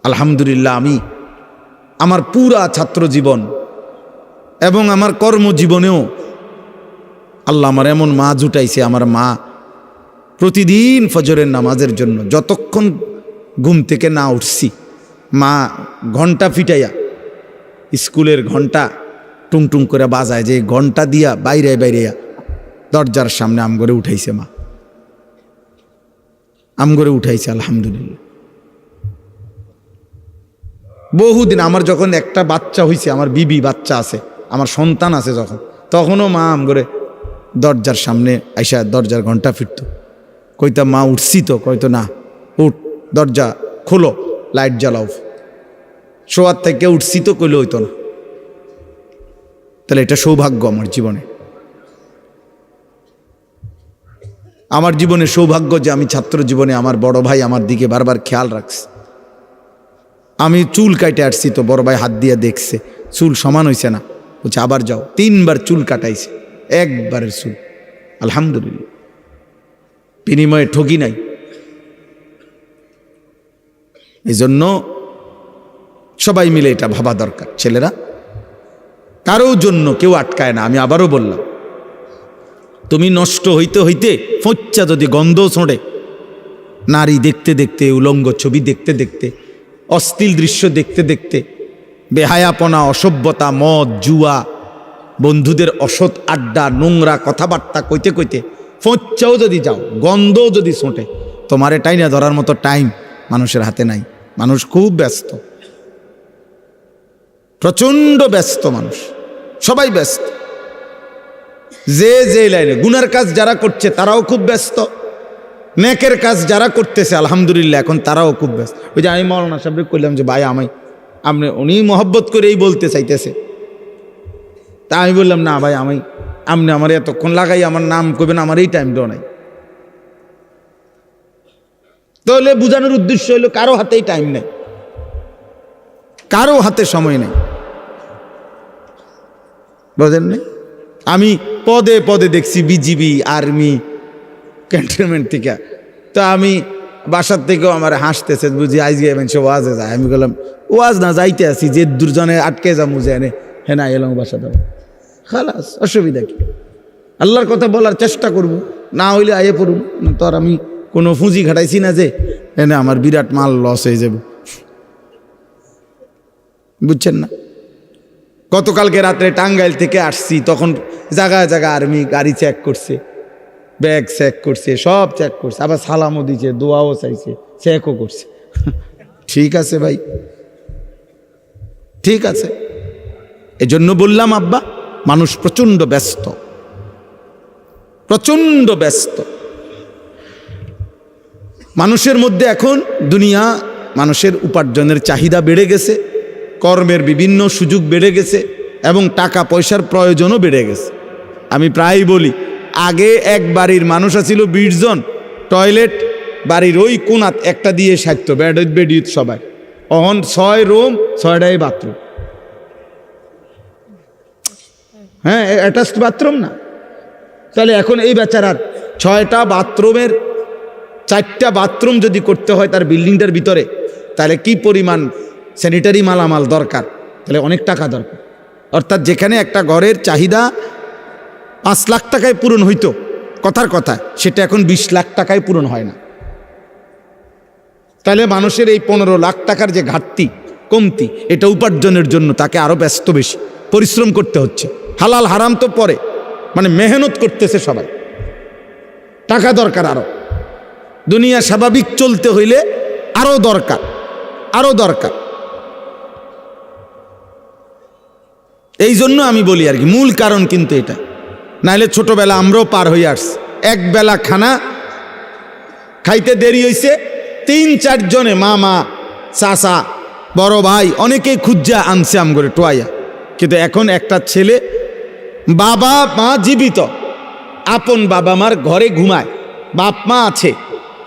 আলহামদুলিল্লাহ, আমি আমার পুরা ছাত্র জীবন এবং আমার কর্মজীবনেও আল্লাহ আমার এমন মা জুটাইছে। আমার মা প্রতিদিন ফজরের নামাজের জন্য যতক্ষণ ঘুম থেকে না উঠছি, মা ঘন্টা ফিটাইয়া, স্কুলের ঘন্টা টুংটুং করে বাজায়, যে ঘন্টা দিয়া বাইরে দরজার সামনে আমগরে উঠাইছে। মা আমগরে উঠাইছে, আলহামদুলিল্লাহ। বহুদিন আমার যখন একটা বাচ্চা হয়েছে, আমার বিবি বাচ্চা আছে, আমার সন্তান আছে যখন, তখনও মা আমগরে দরজার সামনে আইসা দরজার ঘন্টা ফিরত। কইতা মা উঠছি তো, কইতো না উঠ, দরজা খোলো, লাইট জ্বালাও। শোয়ার থেকে উঠছি তো কইলে হইতো না। তাহলে এটা সৌভাগ্য আমার জীবনে, আমার জীবনে সৌভাগ্য যে আমি ছাত্র জীবনে আমার বড় ভাই আমার দিকে বারবার খেয়াল রাখছে। আমি চুল কাটে আসছি তো বড় ভাই হাত দিয়ে দেখছে, চুল সমান হয়েছে না, বলছে আবার যাও। 3 বার চুল কাটাইছে, একবারের চুল, আলহামদুলিল্লাহ, বিনিময়ে ঠকি নাই। এই জন্য সবাই মিলে এটা ভাবা দরকার। ছেলেরা, কারো জন্য কেউ আটকায় না। আমি আবারও বললাম, তুমি নষ্ট হইতে হইতে ফচ্চা যদি গন্ধ ছোঁড়ে, নারী দেখতে দেখতে, উলঙ্গ ছবি দেখতে দেখতে, অশ্লীল দৃশ্য দেখতে দেখতে, বেহায়াপনা, অসভ্যতা, মদ, জুয়া, বন্ধুদের অসৎ আড্ডা, নোংরা কথাবার্তা কইতে কইতে ফচ্চাও যদি যাও, গন্ধও যদি ছোঁটে, তোমার এটাই না ধরার মতো টাইম মানুষের হাতে নাই। মানুষ খুব ব্যস্ত, প্রচণ্ড ব্যস্ত মানুষ, সবাই ব্যস্ত। যে যে লাইনে গুনার কাজ যারা করছে তারাও খুব ব্যস্ত, নেকের কাজ যারা করতেছে আলহামদুলিল্লাহ এখন তারাও খুব ব্যস্ত। ওই যে আমি মৌলানা সাহেবকে কইলাম যে ভাই আপনি উনি মহব্বত করেই বলতে চাইতেছে, তা আমি বললাম না ভাই আপনি আমার এতক্ষণ লাগাই আমার নাম করবেন, আমার এই টাইমটাও নাই। তাহলে বোঝানোর উদ্দেশ্য হলো কারো হাতেই টাইম নেই, কারো হাতে সময় নেই, বোঝেন না? আমি পদে পদে দেখছি বিজিবি, আর্মি, ক্যান্টনমেন্ট থেকে। তো আমি বাসার থেকেও আমার হাসতেছে, বুঝি আজকে সে ওয়াজে যায়। আমি বললাম ওয়াজ না, যাইতে আসি, যে দুজনে আটকে যা মুজে এনে হ্যাঁ না এলাম বাসা দেবো, খালাস, অসুবিধা কি? আল্লাহর কথা বলার চেষ্টা করব, না হইলে আয়ে পড়ুন। তো আর আমি কোনো পুঁজি ঘাটাইছি না যে এনে আমার বিরাট মাল লস হয়ে যাবে, বুঝছেন না? গতকালকে রাত্রে টাঙ্গাইল থেকে আসছি, তখন জায়গায় জায়গায় আর্মি গাড়ি চেক করছে, ব্যাগ চেক করছে, সব চেক করছে, আবার সালামও দিছে, দোয়াও চাইছে, চেকও করছে। ঠিক আছে ভাই, ঠিক আছে। এজন্য বললাম আব্বা, মানুষ প্রচণ্ড ব্যস্ত, প্রচণ্ড ব্যস্ত। মানুষের মধ্যে এখন দুনিয়া, মানুষের উপার্জনের চাহিদা বেড়ে গেছে, কর্মের বিভিন্ন সুযোগ বেড়ে গেছে এবং টাকা পয়সার প্রয়োজনও বেড়ে গেছে। আমি প্রায়ই বলি, আগে এক বাড়ির মানুষ ছিল 20 জন, টয়লেট বাড়ির ওই কোনাত একটা দিয়ে সারত, বেডিউত সবাই। অহন 6 রুম, 6টাই বাথরুম। হ্যাঁ, অ্যাটাচড বাথরুম না? তাহলে এখন এই বেচারার 6টা বাথরুমের 4টা বাথরুম যদি করতে হয় তার বিল্ডিংটার ভিতরে, তাহলে কি পরিমাণ স্যানিটারি মালামাল দরকার, তাহলে অনেক টাকা দরকার। অর্থাৎ যেখানে একটা ঘরের চাহিদা 5 লাখ টাকায় পূরণ হইতো কথার কথা, সেটা এখন 20 লাখ টাকায় পূরণ হয় না। তাহলে মানুষের এই 15 লাখ টাকার যে ঘাটতি, কমতি, এটা উপার্জনের জন্য তাকে আরও ব্যস্ত, বেশি পরিশ্রম করতে হচ্ছে। হালাল হারাম তো পরে, মানে মেহনত করতেছে সবাই, টাকা দরকার আরও। দুনিয়া স্বাভাবিক চলতে হইলে আরও দরকার, আরও দরকার। এই জন্য আমি বলি আর কি, মূল কারণ কিন্তু এটা। নাহলে ছোটবেলা আমরাও পার হয়ে আসছি, এক বেলা খানা খাইতে দেরি হইছে, 3-4 জনে, মামা, চাচা, বড় ভাই, অনেকেই খুঁজা আনছে আম করে টোয়াইয়া। কিন্তু এখন একটা ছেলে, বাবা মা জীবিত, আপন বাবা মার ঘরে ঘুমায়, বাপ মা আছে,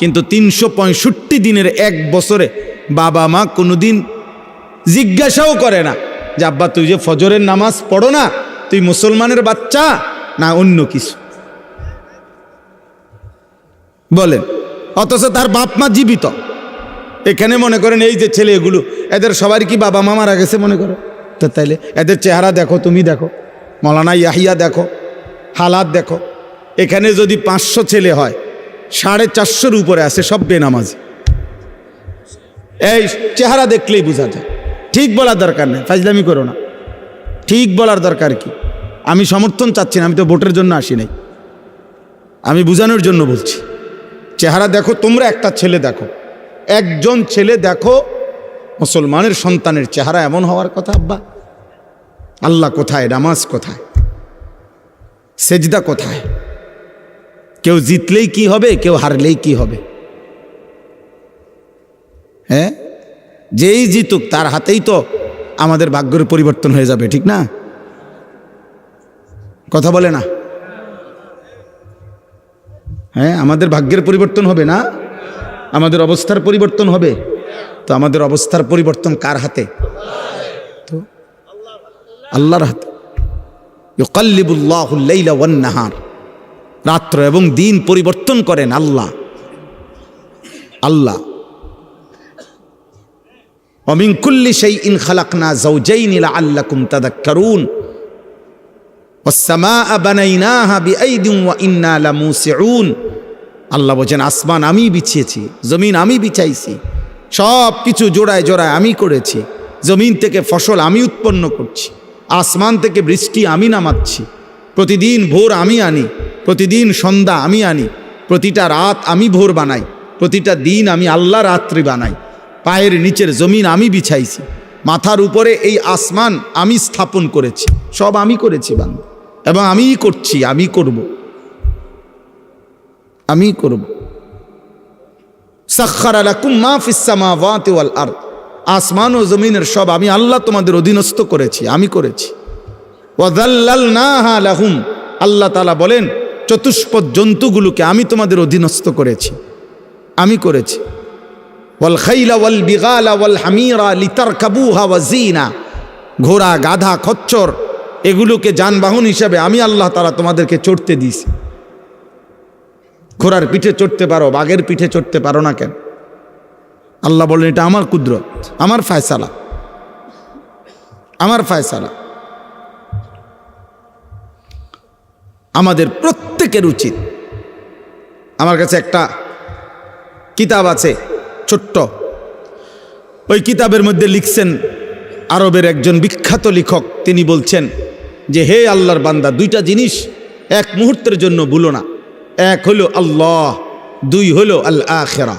কিন্তু 365 দিনের 1 বছরে বাবা মা কোনোদিন জিজ্ঞাসাও করে না যে আব্বা তুই যে ফজরের নামাজ পড়ো না, তুই মুসলমানের বাচ্চা না অন্য কিছু, বলেন। অথচ তার বাপ মা জীবিত। এখানে মনে করেন এই যে ছেলেগুলো, এদের সবার কি বাবা মা মারা গেছে মনে করো? তো তাইলে এদের চেহারা দেখো, তুমি দেখো, মৌলানা ইয়াহিয়া দেখো, হালাত দেখো। এখানে যদি 500 ছেলে হয়, 450-র উপরে আছে সব বেনামাজি। এই চেহারা দেখলেই বোঝা যায়। ঠিক বলার দরকার নেই, ফাজলামি করো না, ঠিক বলার দরকার কি? আমি সমর্থন চাচ্ছি না, আমি তো ভোটের জন্য আসি নাই, আমি বোঝানোর জন্য বলছি। চেহারা দেখো, তোমরা একটা ছেলে দেখো, একজন ছেলে দেখো, মুসলমানের সন্তানের চেহারা এমন হওয়ার কথা। আব্বা, আল্লাহ কোথায়? নামাজ কোথায়? সেজদা কোথায়? কেউ জিতলেই কি হবে, কেউ হারলেই কি হবে? হ্যাঁ, যেই জিতুক তার হাতেই তো আমাদের ভাগ্যের পরিবর্তন হয়ে যাবে, ঠিক না? কথা বলে না? হ্যাঁ, আমাদের ভাগ্যের পরিবর্তন হবে না, আমাদের অবস্থার পরিবর্তন হবে। তো আমাদের অবস্থার পরিবর্তন কার হাতে? তো আল্লাহর হাতে। ইউকাল্লিবুল্লাহুল লাইলা ওয়ান নাহার, রাত্র এবং দিন পরিবর্তন করেন আল্লাহ। আল্লাহ ওয়া মিন কুল্লি শাইইন খালাকনা যাওজাইনি লাআল্লাকুম তাযাক্কারুন ওয়াস সামাআ বানাইনাহা বিআইদিন ওয়া ইন্না লামুসিউন। আল্লাহ বলেন আসমান আমি বিছিয়েছি, জমিন আমি বিছাইছি, সব কিছু জোড়ায় জোড়ায় আমি করেছি। জমিন থেকে ফসল আমি উৎপন্ন করছি, আসমান থেকে বৃষ্টি আমি নামাচ্ছি, প্রতিদিন ভোর আমি আনি, প্রতিদিন সন্ধ্যা আমি আনি, প্রতিটা রাত আমি ভোর বানাই, প্রতিটা দিন আমি আল্লাহ রাত্রি বানাই। পায়ের নিচের জমিন আমি বিছাইছি, মাথার উপরে এই আসমান আমি স্থাপন করেছি, সব আমি করেছি বান্দা, এবং আমিই করছি, আমি করব, আমি করব। সাখখারা লাকুম মা ফিস সামাওয়াতি ওয়াল আরদ, আসমান ও জমিনের সব আমি আল্লাহ তোমাদের অধীনস্থ করেছি, আমি করেছি। ওয়া যাল্লালনাহা লাহুম, আল্লাহ তাআলা বলেন চতুষ্পদ জন্তুগুলোকে আমি তোমাদের অধীনস্থ করেছি, আমি করেছি। ওয়াল খাইলা ওয়াল বিগালা ওয়াল হামিরা লিতারকাবুহা ওয়া জিনা, ঘোড়া গাধা খচ্চর এগুলোকে যানবাহন হিসাবে আমি আল্লাহ তাআলা তোমাদেরকে চড়তে দিয়েছি। ঘোড়ার পিঠে চড়তে পারো, বাঘের পিঠে চড়তে পারো না কেন? আল্লাহ বলেন এটা আমার কুদরত, আমার ফয়সালা, আমার ফয়সালা। আমাদের প্রত্যেকের উচিত, আমার কাছে একটা কিতাব আছে ছোট্ট, ওই কিতাবের মধ্যে লিখছেন আরবের একজন বিখ্যাত লেখক, তিনি বলছেন যে হে আল্লাহর বান্দা, দুইটা জিনিস এক মুহূর্তের জন্য ভুলো না, এক হলো আল্লাহ, দুই হলো আল আখিরা।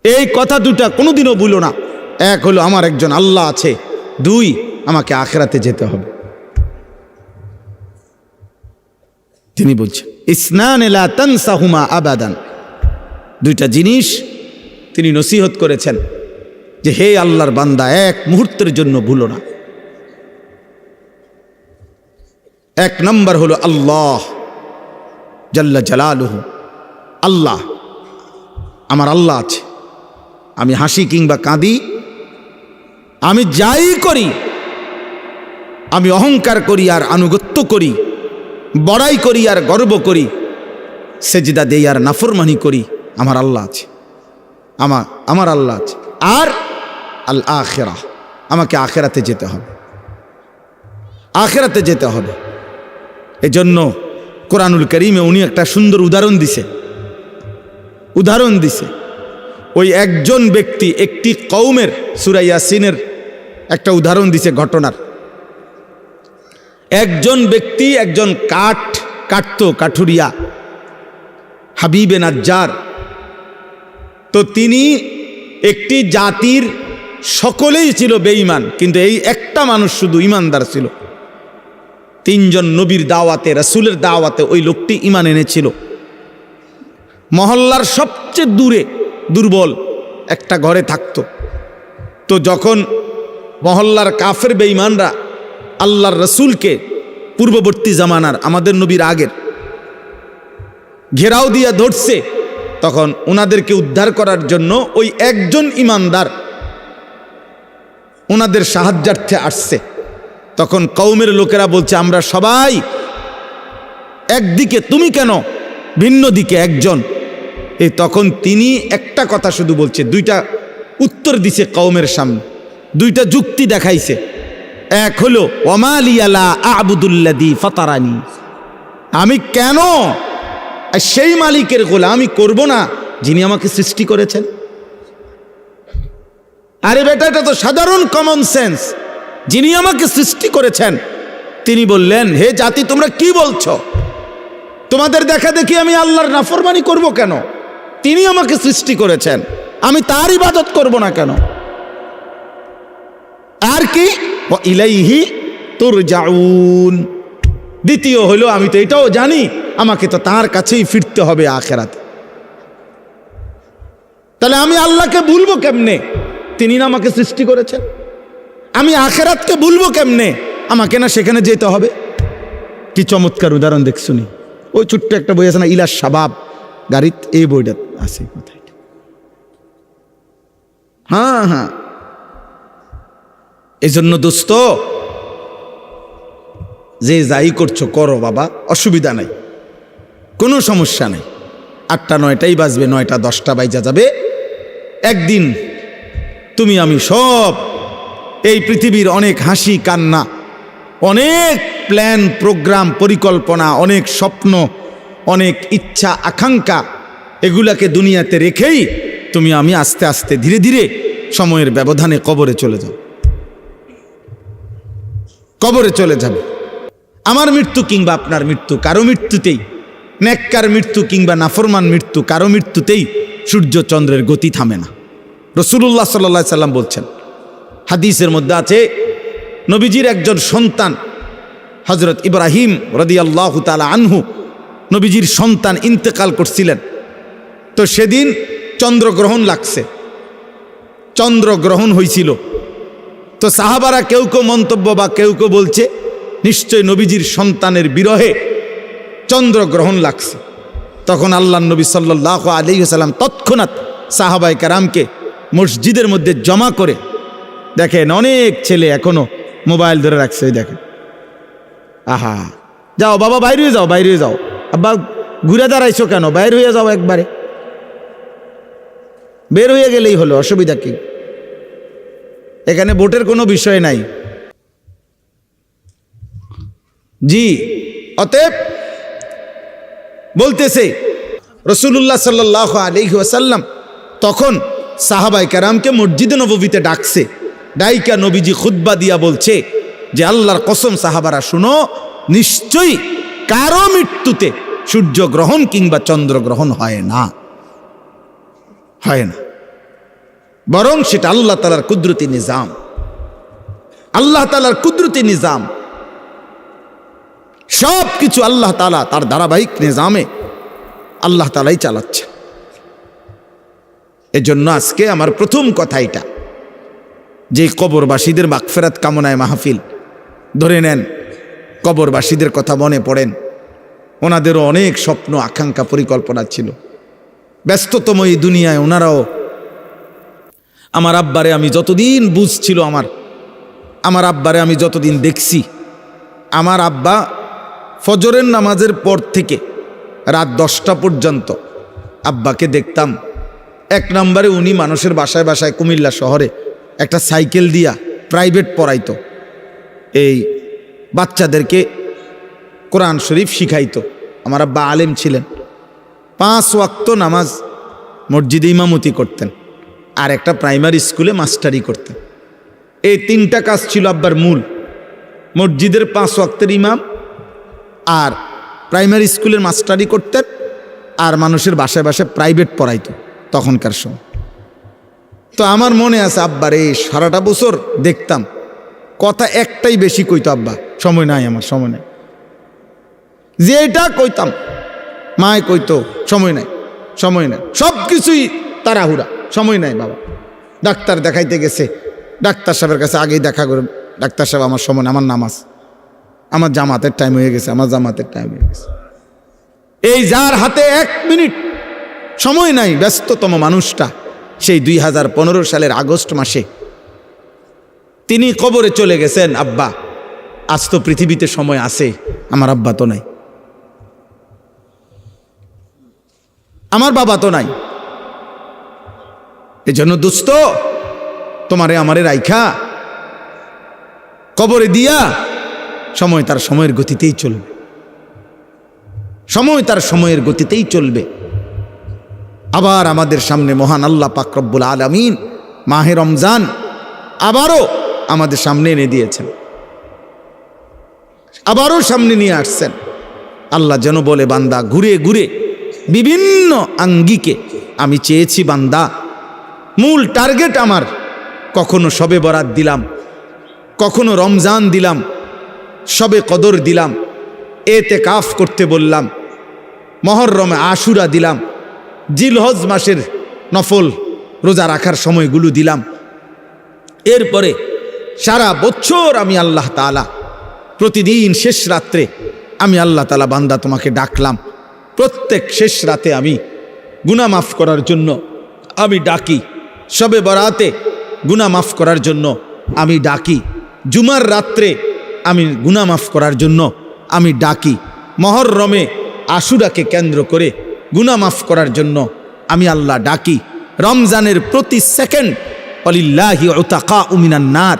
এই কথা দুটা কোনোদিনও ভুলো না, এক হলো আমার একজন আল্লাহ আছে, দুই আমাকে আখিরাতে যেতে হবে। তিনি বলছেন ইসনান লা তানসাহুমা আবাদান, দুইটা জিনিস তিনি নসিহত করেছেন যে হে আল্লাহর বান্দা, এক মুহূর্তের জন্য ভুলো না। এক নম্বর হলো আল্লাহ জাল্লা জালালুহু, আল্লাহ, আমার আল্লাহ আছে। আমি হাসি কিংবা কাঁদি, আমি যাই করি, আমি অহংকার করি আর আনুগত্য করি, বড়াই করি আর গর্ব করি, সেজদা দেই আর নাফরমানি করি, আমার আল্লাহ আছে, আমার আল্লাহ আছে। আর আল আখিরা, আমাকে আখিরাতে যেতে হবে, আখিরাতে যেতে হবে। এজন্য কোরআনুল কারীমে উনি একটা সুন্দর উদাহরণ দিছে। ওই একজন ব্যক্তি একটি কওমের, সূরা ইয়াসিনের একটা উদাহরণ দিছে ঘটনার। একজন ব্যক্তি একজন কাঠুরিয়া, হাবিবে নাজ্জার। তো তিনি একটি জাতির সকলেই ছিল বেঈমান, কিন্তু এই একটা মানুষ শুধু ইমানদার ছিল। তিনজন নবীর দাওয়াতে, রাসূলের দাওয়াতে ওই লোকটি ঈমান এনেছিল। মহল্লার সবচেয়ে দুর্বল একটা ঘরে থাকতো। তো যখন মহল্লার কাফের বেঈমানরা আল্লাহর রাসূলকে, পূর্ববর্তী জামানার আমাদের নবীর আগের, ঘেরাও দিয়া ধরছে, তখন ওনাদেরকে উদ্ধার করার জন্য ওই একজন ইমানদার ওনাদের সাহায্যার্থে আসছে। তখন কওমের লোকেরা বলছে আমরা সবাই একদিকে, তুমি কেন ভিন্ন দিকে একজন? এই তখন তিনি একটা কথা শুধু বলছে, দুইটা উত্তর দিছে কওমের সামনে, দুইটা যুক্তি দেখাইছে। এক হলো ওয়ামা লিয়া লা আ'বুদুল্লাযী ফাতারানি, আমি কেন সেই মালিকের গোলামি করব না যিনি আমাকে সৃষ্টি করেছেন। আরে বেটা, এটা তো সাধারণ কমন সেন্স। যিনি আমাকে সৃষ্টি করেছেন তিনি বললেন, হে জাতি তোমরা কি বলছো? তোমাদের দেখা দেখি আমি আল্লাহর নাফরমানি করব কেন? তিনি আমাকে সৃষ্টি করেছেন, আমি তার ইবাদত করব না কেন? আর কি ওয়া ইলাইহি তুরজাউন। দ্বিতীয় হলো আমি তো এটাও জানি আমাকে তো তার কাছেই ফিরতে হবে আখিরাতে। তাহলে আমি আল্লাহকে ভুলবো কেমনে? তিনি না আমাকে সৃষ্টি করেছেন। আমি আখিরাতকে ভুলবো কেমনে? আমাকে না সেখানে যেতে হবে। কি চমৎকার উদাহরণ দেখছুনি। ওই ছোট্ট একটা বই আছে না, ইলাস শাবাব গাড়িত, এই বইটা আছে কোথায়? হ্যাঁ, এই জন্য দোস্ত, যে যাই করছো করো বাবা, অসুবিধা নাই, কোনো সমস্যা নাই। 8টা 9টাই বাজবে, 9টা 10টা বাইজা যাবে, একদিন তুমি আমি সব এই পৃথিবীর অনেক হাসি কান্না, অনেক প্ল্যান প্রোগ্রাম পরিকল্পনা, অনেক স্বপ্ন, অনেক ইচ্ছা আকাঙ্ক্ষা, এগুলাকে দুনিয়াতে রেখেই তুমি আমি আস্তে আস্তে ধীরে ধীরে সময়ের ব্যবধানে কবরে চলে যাব। কবরে চলে যাব। আমার মৃত্যু কিংবা আপনার মৃত্যু, কারো মৃত্যুতেই, নেককার মৃত্যু কিংবা নাফরমান মৃত্যু, কারো মৃত্যুতেই সূর্য চন্দ্রের গতি থামে না। রাসূলুল্লাহ সাল্লাল্লাহু আলাইহি সাল্লাম বলছেন, হাদিসের মধ্যে আছে, নবীজির একজন সন্তান হযরত ইব্রাহিম রাদিয়াল্লাহু তাআলা আনহু, নবীজির সন্তান ইন্তেকাল করছিলেন। তো সেদিন চন্দ্রগ্রহণ লাগছে, চন্দ্রগ্রহণ হয়েছিল। তো সাহাবারা কেউ কেউ মন্তব্য বা কেউ কেউ বলছে নিশ্চয় নবীজির সন্তানের বিরহে চন্দ্রগ্রহণ লাগছে। তখন আল্লাহ নবী সাল্লাল্লাহু আলাইহি ওয়াসাল্লাম তৎক্ষণাৎ সাহাবায়ে কেরামকে মসজিদের মধ্যে জমা করে, দেখেন অনেক ছেলে এখনো মোবাইল ধরে রাখছে, দেখেন, আহা, যাও বাবা বাইরে হয়ে যাও, বাইরে হয়ে যাও, আব্বা ঘুরে দাঁড়াইছো কেন, বাইরে হয়ে যাও, একবারে বের হয়ে গেলেই হলো, অসুবিধা কি? এখানে ভোটের কোনো বিষয় নাই। জি, অতএব বলতেছে রাসূলুল্লাহ সাল্লাল্লাহু আলাইহি ওয়াসাল্লাম তখন সাহাবায়ে কেরামকে মসজিদে নববীতে ডাকছে। ডাইকা নবীজি খুতবা দিয়া বলছে যে আল্লাহর কসম সাহাবারা শুনো, নিশ্চয়ই কারো মৃত্যুতে সূর্যগ্রহণ কিংবা চন্দ্রগ্রহণ হয় না, হয় না, বরং সেটা আল্লাহ তাআলার কুদরতি নিজাম, আল্লাহ তাআলার কুদরতি নিজাম। সব কিছু আল্লাহ তাআলা তার ধারাবাহিক নিজামে আল্লাহ তাআলাই চালাচ্ছে। এজন্য আজকে আমার প্রথম কথা এটা, যে কবরবাসীদের মাগফিরাত কামনায় মাহফিল, ধরে নেন কবরবাসীদের কথা মনে পড়েন, ওনাদেরও অনেক স্বপ্ন আকাঙ্ক্ষা পরিকল্পনা ছিল। ব্যস্ততম এই দুনিয়ায় ওনারাও, আমার আব্বারে আমি যতদিন বুঝছিল, আমার আব্বারে আমি যতদিন দেখছি, আমার আব্বা ফজরের নামাজের পর থেকে রাত 10টা পর্যন্ত আব্বাকে দেখতাম। এক নম্বরে উনি মানুষের বাসায় বাসায় কুমিল্লা শহরে একটা সাইকেল দিয়া প্রাইভেট পড়াইতো, এই বাচ্চাদেরকে কোরআন শরীফ শিখাইতো। আমার আব্বা আলেম ছিলেন, 5 ওয়াক্ত নামাজ মসজিদে ইমামতি করতেন, আর একটা প্রাইমারি স্কুলে মাস্টারি করতেন। এই 3টা কাজ ছিল আব্বার মূল, মসজিদের 5 ওয়াক্তের ইমাম, আর প্রাইমারি স্কুলের মাস্টারি করতেন, আর মানুষের বাসায় বাসায় প্রাইভেট পড়াইতো তখনকার সময়। তো আমার মনে আছে আব্বার এই সারাটা বছর দেখতাম, কথা একটাই বেশি কইতো, আব্বা সময় নাই, আমার সময় নাই, যে এটা কইতাম মায় কইতো সময় নাই, সময় নাই, সব কিছুই তাড়াহুড়া, সময় নাই বাবা। ডাক্তার দেখাইতে গেছে, ডাক্তার সাহেবের কাছে আগেই দেখা করে, ডাক্তার সাহেব আমার সময় নাই, আমার নামাজ, আমার জামাতের টাইম হয়ে গেছে, আমার জামাতের টাইম হয়ে গেছে। এই যার হাতে 1 মিনিট সময় নাই, ব্যস্ততম মানুষটা, সেই 2015 সালের আগস্ট মাসে তিনি কবরে চলে গেছেন। আব্বা, আজ তো পৃথিবীতে সময় আছে, আমার আব্বা তো নাই, আমার বাবা তো নাই। এজন্য দোস্ত, তোমারে আমারে রাইখা কবরে দিয়া সময় তার সময়ের গতিতেই চলবে, সময় তার সময়ের গতিতেই চলবে। আবার আমাদের সামনে মহান আল্লাহ পাক রব্বুল আলামিন মাহে রমজান আবারও আমাদের সামনে এনে দিয়েছেন, আবারও সামনে নিয়ে আসছেন। আল্লাহ যেন বলে, বান্দা ঘুরে ঘুরে বিভিন্ন আঙ্গিকে আমি চেয়েছি, বান্দা মূল টার্গেট আমার, কখনো শবে বরাত দিলাম, কখনো রমজান দিলাম, শবে কদর দিলাম, এতেকাফ করতে বললাম, মুহররমে আশুরা দিলাম, জিলহজ মাসের নফল রোজা রাখার সময়গুলো দিলাম। এরপরে সারা বছর আমি আল্লাহ তাআলা প্রতিদিন শেষ রাত্রে আমি আল্লাহ তাআলা বান্দা তোমাকে ডাকলাম, প্রত্যেক শেষ রাতে আমি গুনাহ মাফ করার জন্য আমি ডাকি, শবে বরাতে গুনাহ মাফ করার জন্য আমি ডাকি, জুমার রাত্রে আমি গুনাহ মাফ করার জন্য আমি ডাকি, মুহররমে আশুরাকে কেন্দ্র করে গুনাহ মাফ করার জন্য আমি আল্লাহ ডাকি, রমজানের প্রতি সেকেন্ড ওয়ালিল্লাহি উতাকাউ মিনান নার,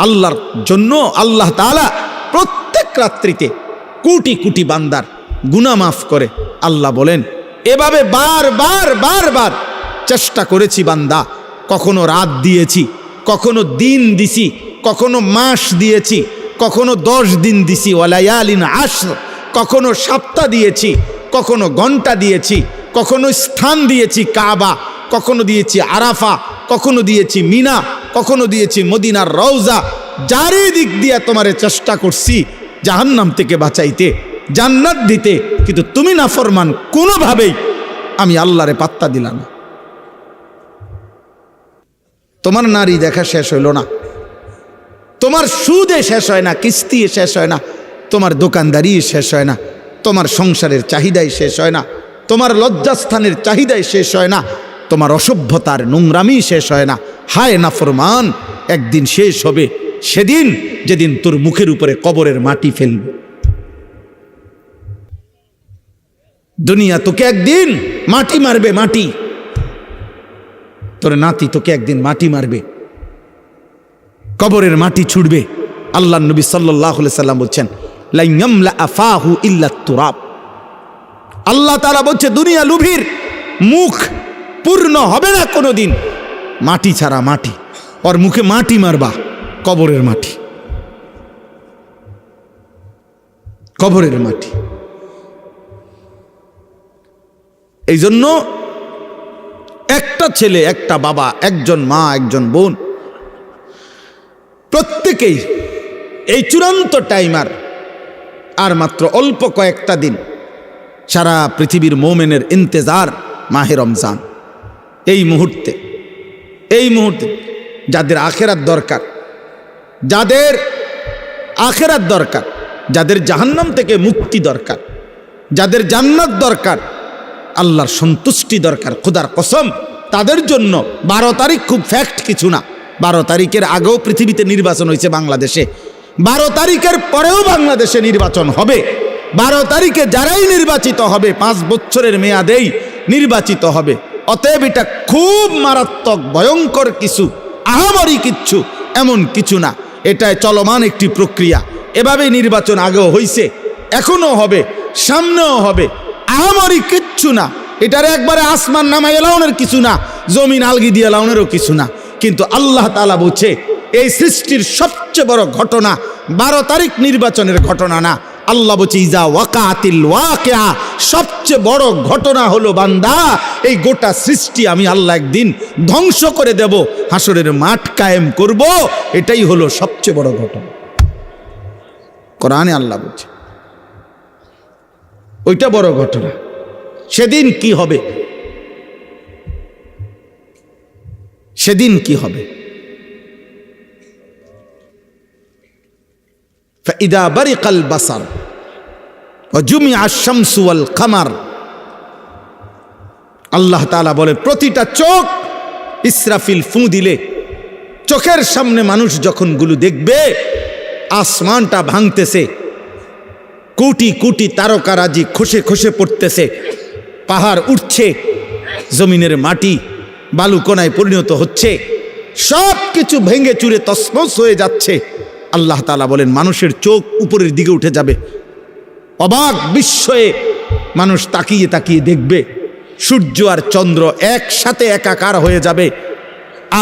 আল্লাহর জন্য আল্লাহ তাআলা প্রত্যেক রাত্রিতে কোটি কোটি বান্দার গুনাহ মাফ করে। আল্লাহ বলেন, এভাবে বারবার চেষ্টা করেছি বান্দা, কখনো রাত দিয়েছি, কখনো দিন দিছি, কখনো মাস দিয়েছি, কখনো 10 দিন দিছি, ওয়ালায়ালিন আশর, কখনো সপ্তাহ দিয়েছি, কখনো ঘন্টা দিয়েছি, কখনো স্থান দিয়েছি কাবা, কখনো দিয়েছি আরাফা, কখনো দিয়েছি মিনা, কখনো দিয়েছি মদিনার রওজা। চারিদিক দিয়ে তোমারে চেষ্টা করছি জাহান্নাম থেকে বাঁচাইতে, জান্নাত দিতে, কিন্তু তুমি নাফরমান, কোনোভাবেই আমি আল্লাহরে পাত্তা দিলাম না। তোমার নারী দেখা শেষ হইল না, তোমার সুদে শেষ হয় না, কিস্তি শেষ হয় না, তোমার দোকানদারি শেষ হয় না, তোমার সংসারের চাহিদাই শেষ হয় না, তোমার লজ্জাস্থানের চাহিদাই শেষ হয় না, তোমার অসভ্যতার নোংরামি শেষ হয় না। হায় নাফরমান, একদিন শেষ হবে, সেদিন যেদিন তোর মুখের উপরে কবরের মাটি ফেলবে। দুনিয়া তোকে একদিন মাটি মারবে, মাটি, তোর নাতি তোকে একদিন মাটি মারবে, কবরের মাটি ছুড়বে। আল্লাহ নবী সাল্লাল্লাহু আলাইহি সাল্লাম বলছেন, লা ইয়ামলা আফাহু ইল্লা তুরাব। আল্লাহ তাআলা বলছে, দুনিয়া লুভির মুখ পূর্ণ হবে না কোনোদিন মাটি ছাড়া, মাটি। ওর মুখে মাটি মারবা, কবরের মাটি, কবরের মাটি। এই জন্য একটা ছেলে, একটা বাবা, একজন মা, একজন বোন, প্রত্যেকেই এই চূড়ান্ত টাইমার আর মাত্র অল্প কয়েকটা দিন, সারা পৃথিবীর মোমেনের ইন্তেজার মাহে রমজান। এই মুহূর্তে যাদের আখেরাত দরকার, যাদের আখেরাত দরকার, যাদের জাহান্নাম থেকে মুক্তি দরকার, যাদের জান্নাত দরকার, আল্লাহর সন্তুষ্টি দরকার, খোদার কসম, তাদের জন্য 12 তারিখ খুব ফ্যাক্ট কিছু না। 12 তারিখের আগেও পৃথিবীতে নির্বাচন হয়েছে বাংলাদেশে, 12 তারিখের পরেও বাংলাদেশে নির্বাচন হবে। 12 তারিখে যারাই নির্বাচিত হবে 5 বছরের মেয়াদেই নির্বাচিত হবে। অতএব এটা খুব মারাত্মক ভয়ঙ্কর কিছু, আহামরি কিচ্ছু এমন কিছু না, এটা চলমান একটি প্রক্রিয়া। এভাবে নির্বাচন আগেও হয়েছে, এখনো হবে, সামনেও হবে, আহামরি কিচ্ছু না। এটার একবারে আসমান নামাই এলাউনের কিছু না, জমিন আলগি দিয়ে এলাউনেরও কিছু না। কিন্তু আল্লাহ তাআলা বলছে, এই সৃষ্টির সবচেয়ে বড় ঘটনা 12 তারিখ নির্বাচনের ঘটনা না। আল্লাহ বলছে, ইজা ওয়াকাতিল ওয়াকিয়া, সবচেয়ে বড় ঘটনা হলো বান্দা, এই গোটা সৃষ্টি আমি আল্লাহ একদিন ধ্বংস করে দেব, হাসরের মাঠ কায়েম করব। এটাই হলো সবচেয়ে বড় ঘটনা। কোরআনে আল্লাহ বলছে ওইটা বড় ঘটনা। সেদিন কি হবে, সেদিন কি হবে? ফাইদা বারিকাল বাসার ওয়া জুমিআ আশ-শামসু ওয়াল কামার। আল্লাহ তাআলা বলে, প্রতিটা চোখ ইসরাফিল ফু দিলে, চোখের সামনে মানুষ যখন গুলো দেখবে আসমানটা ভাঙতেছে, কোটি কোটি তারকারাজি খসে খসে পড়তেছে, পাহাড় উঠছে, জমিনের মাটি বালুকণায় পরিণত হচ্ছে, সব কিছু ভেঙে চুরে তছনছ হয়ে যাচ্ছে। আল্লাহ তাআলা বলেন, মানুষের চোখ উপরের দিকে উঠে যাবে, অবাক বিস্ময়ে মানুষ তাকিয়ে তাকিয়ে দেখবে, সূর্য আর চন্দ্র একসাথে একাকার হয়ে যাবে,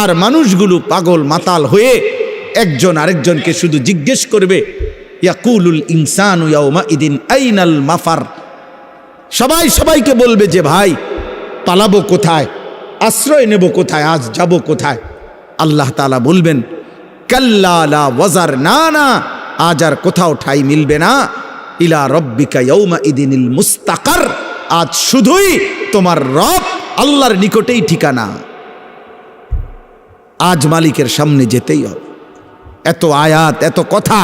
আর মানুষগুলো পাগল মাতাল হয়ে একজন আরেকজনকে শুধু জিজ্ঞেস করবে, ইয়াকুলুল ইনসানু ইয়াউমাইদিন আইনাল মাফার। সবাই সবাইকে বলবে যে ভাই পালাবো কোথায়, আশ্রয় নেব কোথায়, আজ যাব কোথায়? আল্লাহ তাআলা বলবেন, কাল্লা লা ওয়াজার, না না, আজ আর কোথাও ঠাই মিলবে না, ইলা রব্বিকা ইয়াউমাইদিনিল মুস্তাকার, আজ শুধুই তোমার রব আল্লাহর নিকটেই ঠিকানা, আজ মালিকের সামনে যেতেই হবে। এত আয়াত, এত কথা,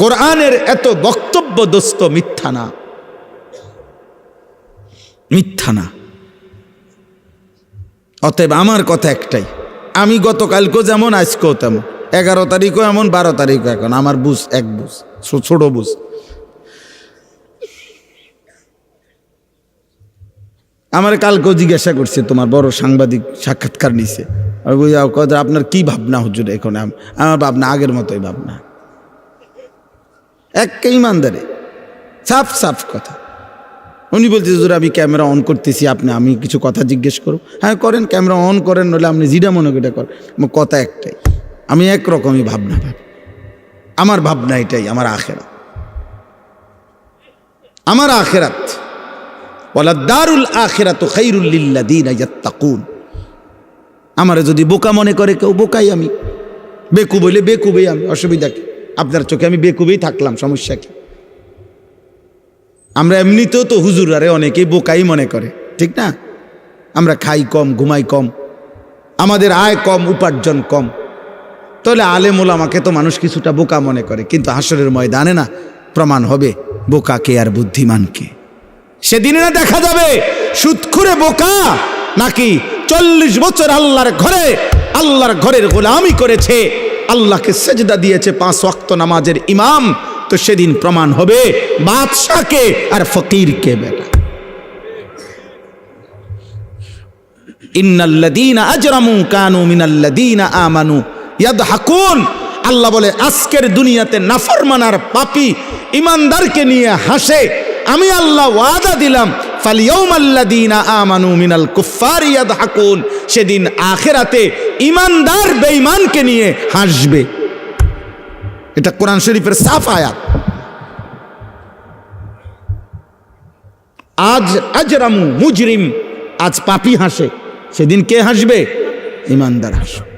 কোরআনের এত বক্তব্য দোস্ত মিথ্যা না, মিথ্যা না। অতএব আমার কথা একটাই, আমি গতকালকেও যেমন আজকেও তেমন, 11 তারিখও এমন, 12 তারিখও এখন, আমার বুঝ এক বুঝ, ছোট বুঝ। আমার কালকেও জিজ্ঞাসা করছে, তোমার বড় সাংবাদিক সাক্ষাৎকার নিছে, আপনার কি ভাবনা হুজুর? এখন আমার ভাবনা আগের মতোই ভাবনা, একে ইমানদারে সাফ সাফ কথা। উনি বলছে হুজুর আমি ক্যামেরা অন করতেছি, আমি কিছু কথা জিজ্ঞেস করব। হ্যাঁ করেন, ক্যামেরা অন করেন, নইলে আপনি জিরা মনে করে করেন, কথা একটাই, আমি একরকমই ভাবনা ভাবি। আমার ভাবনা এটাই, আমার আখেরাত, আমার আখেরাত। ওয়ালা দারুল আখিরাতু খায়রুল লিল্লাযিনা ইয়াত্তাকুন। আমারে যদি বোকা মনে করে কেউ, বোকাই আমি, বেকুব হইলে বেকুবই আমি, অসুবিধা কি? আপনার চোখে আমি বেকুবেই থাকলাম, সমস্যা কি? আমরা এমনিতেও তো হুজুরারে অনেকেই বোকাই মনে করে, ঠিক না? আমরা খাই কম, ঘুমাই কম, আমাদের আয় কম, উপার্জন কম, তাহলে আলেম ওলামাকে তো মানুষ কিছুটা বোকা মনে করে। কিন্তু হাসরের ময়দানে না প্রমাণ হবে বোকাকে আর বুদ্ধিমানকে। সেদিনে না দেখা যাবে সুদখোরে বোকা নাকি 40 বছর আল্লাহর ঘরের গোলামি করেছে, আল্লাহকে সেজদা দিয়েছে, 5 ওয়াক্ত নামাজের ইমাম। তো সেদিন প্রমাণ হবে বাদশাকে আর ফকিরকে। বেটা ইন্নাল্লাযীনা আজরামু কানু মিনাল্লাযীনা আমানু ইয়াদহাকুন। আল্লাহ বলে আজকের দুনিয়াতে নাফরমান আর পাপী ইমানদারকে নিয়ে হাসে, আমি আল্লাহ ওয়াদা দিলাম ফালিয়াউমাল্লাযীনা আমানু মিনাল কুফফারি ইয়াদহাকুন। সেদিন আখিরাতে ইমানদার বেঈমানকে নিয়ে হাসবে। এটা কোরআন শরীফের সাফ আয়াত। আজ আজরামু মুজরিম, আজ পাপী হাসে, সেদিন কে হাসবে? ইমানদার হাসবে,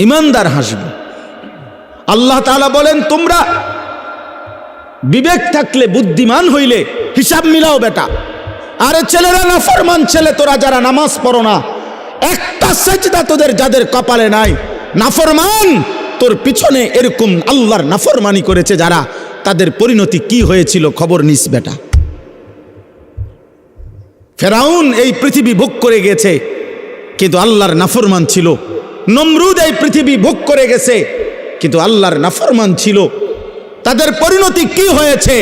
ইমানদার হাসবে। আল্লাহ তাআলা বলেন তোমরা বিবেক থাকলে, বুদ্ধিমান হইলে হিসাব মিলাও বেটা। আরে ছেলেরা নাফরমান ছেলে, তোরা যারা নামাজ পড়ো না, একটা সেজদা তোদের যাদের কপালে নাই, নাফরমান তোর পিছনে এরকম আল্লাহর নাফরমানি করেছে যারা, তাদের পরিণতি কি হয়েছিল খবর নিস বেটা। ফেরাউন এই পৃথিবী ভোগ করে গেছে কিন্তু আল্লাহর নাফরমান ছিল। নমরুদ এই পৃথিবী ভোগ করে গেছে কিন্তু আল্লাহর নাফরমান ছিল। তাদের পরিণতি কি হয়েছে?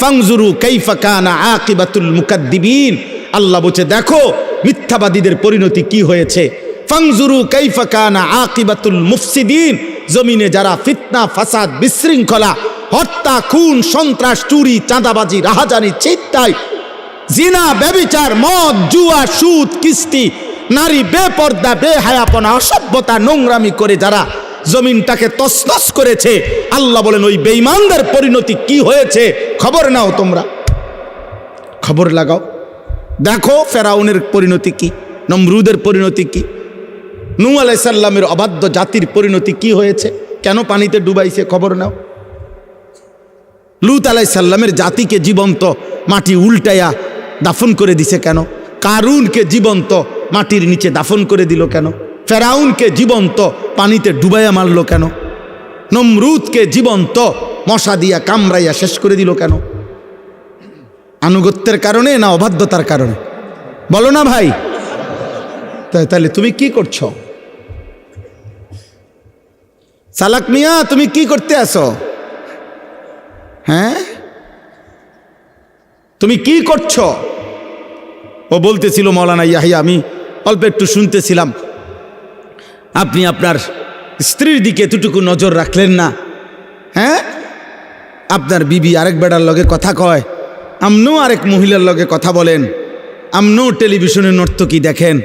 ফাংজুরু কাইফা কানা আকিবাতুল মুকাদ্দিবিন। আল্লাহ বলছে দেখো মিথ্যাবাদীদের পরিণতি কি হয়েছে। ফাংজুরু কাইফা কানা আকিবাতুল মুফসিদিন। জমিনে যারা ফিতনা, ফাসাদ, বিশৃঙ্খলা, হত্যা, খুন, সন্ত্রাস, চুরি, চাঁদাবাজি, রাহাজানি, চিন্তায়, জিনা, ব্যভিচার, মদ, জুয়া, সুদ, কিস্তি, নারী বেপর্দা, বেহায়াপনা, অসভ্যতা, নোংরামি করে যারা জমিনটাকে তছনছ করেছে, আল্লাহ বলেন ওই বেঈমানদের পরিণতি কি হয়েছে খবর নাও, তোমরা খবর লাগাও। দেখো ফেরাউনের পরিণতি কি, নমরুদের পরিণতি কি, নূহ আলাইহিস সালামের অবাধ্য জাতির পরিণতি কি হয়েছে, কেন পানিতে ডুবাইছে খবর নাও। লূত আলাইহিস সালামের জাতিকে জীবন্ত মাটি উল্টায়া দাফন করে দিছে কেন? কারুনকে জীবন্ত মাটির নিচে দাফন করে দিল কেন? ফেরাউনকে জীবন্ত পানিতে ডুবাইয়া মারলো কেন? নমরুদকে জীবন্ত মশা দিয়া কামড়াইয়া শেষ করে দিল কেন? আনুগত্যের কারণে না অবাধ্যতার কারণে? বলো না ভাই। তাহলে তুমি কি করছো? সালাক মিয়া তুমি কি করতে আসো? হ্যাঁ তুমি কি করছো? ও বলতেছিল মাওলানা ইয়াহিয়া, আমি অল্প একটু শুনতেছিলাম, আপনি আপনার স্ত্রীর দিকে এতটুকু নজর রাখলেন না। হ্যাঁ আপনার বিবি আরেক বেড়ার লগে কথা কয়, আপনিও আরেক মহিলার লগে কথা বলেন, আপনিও টেলিভিশনে নর্তকী দেখেন,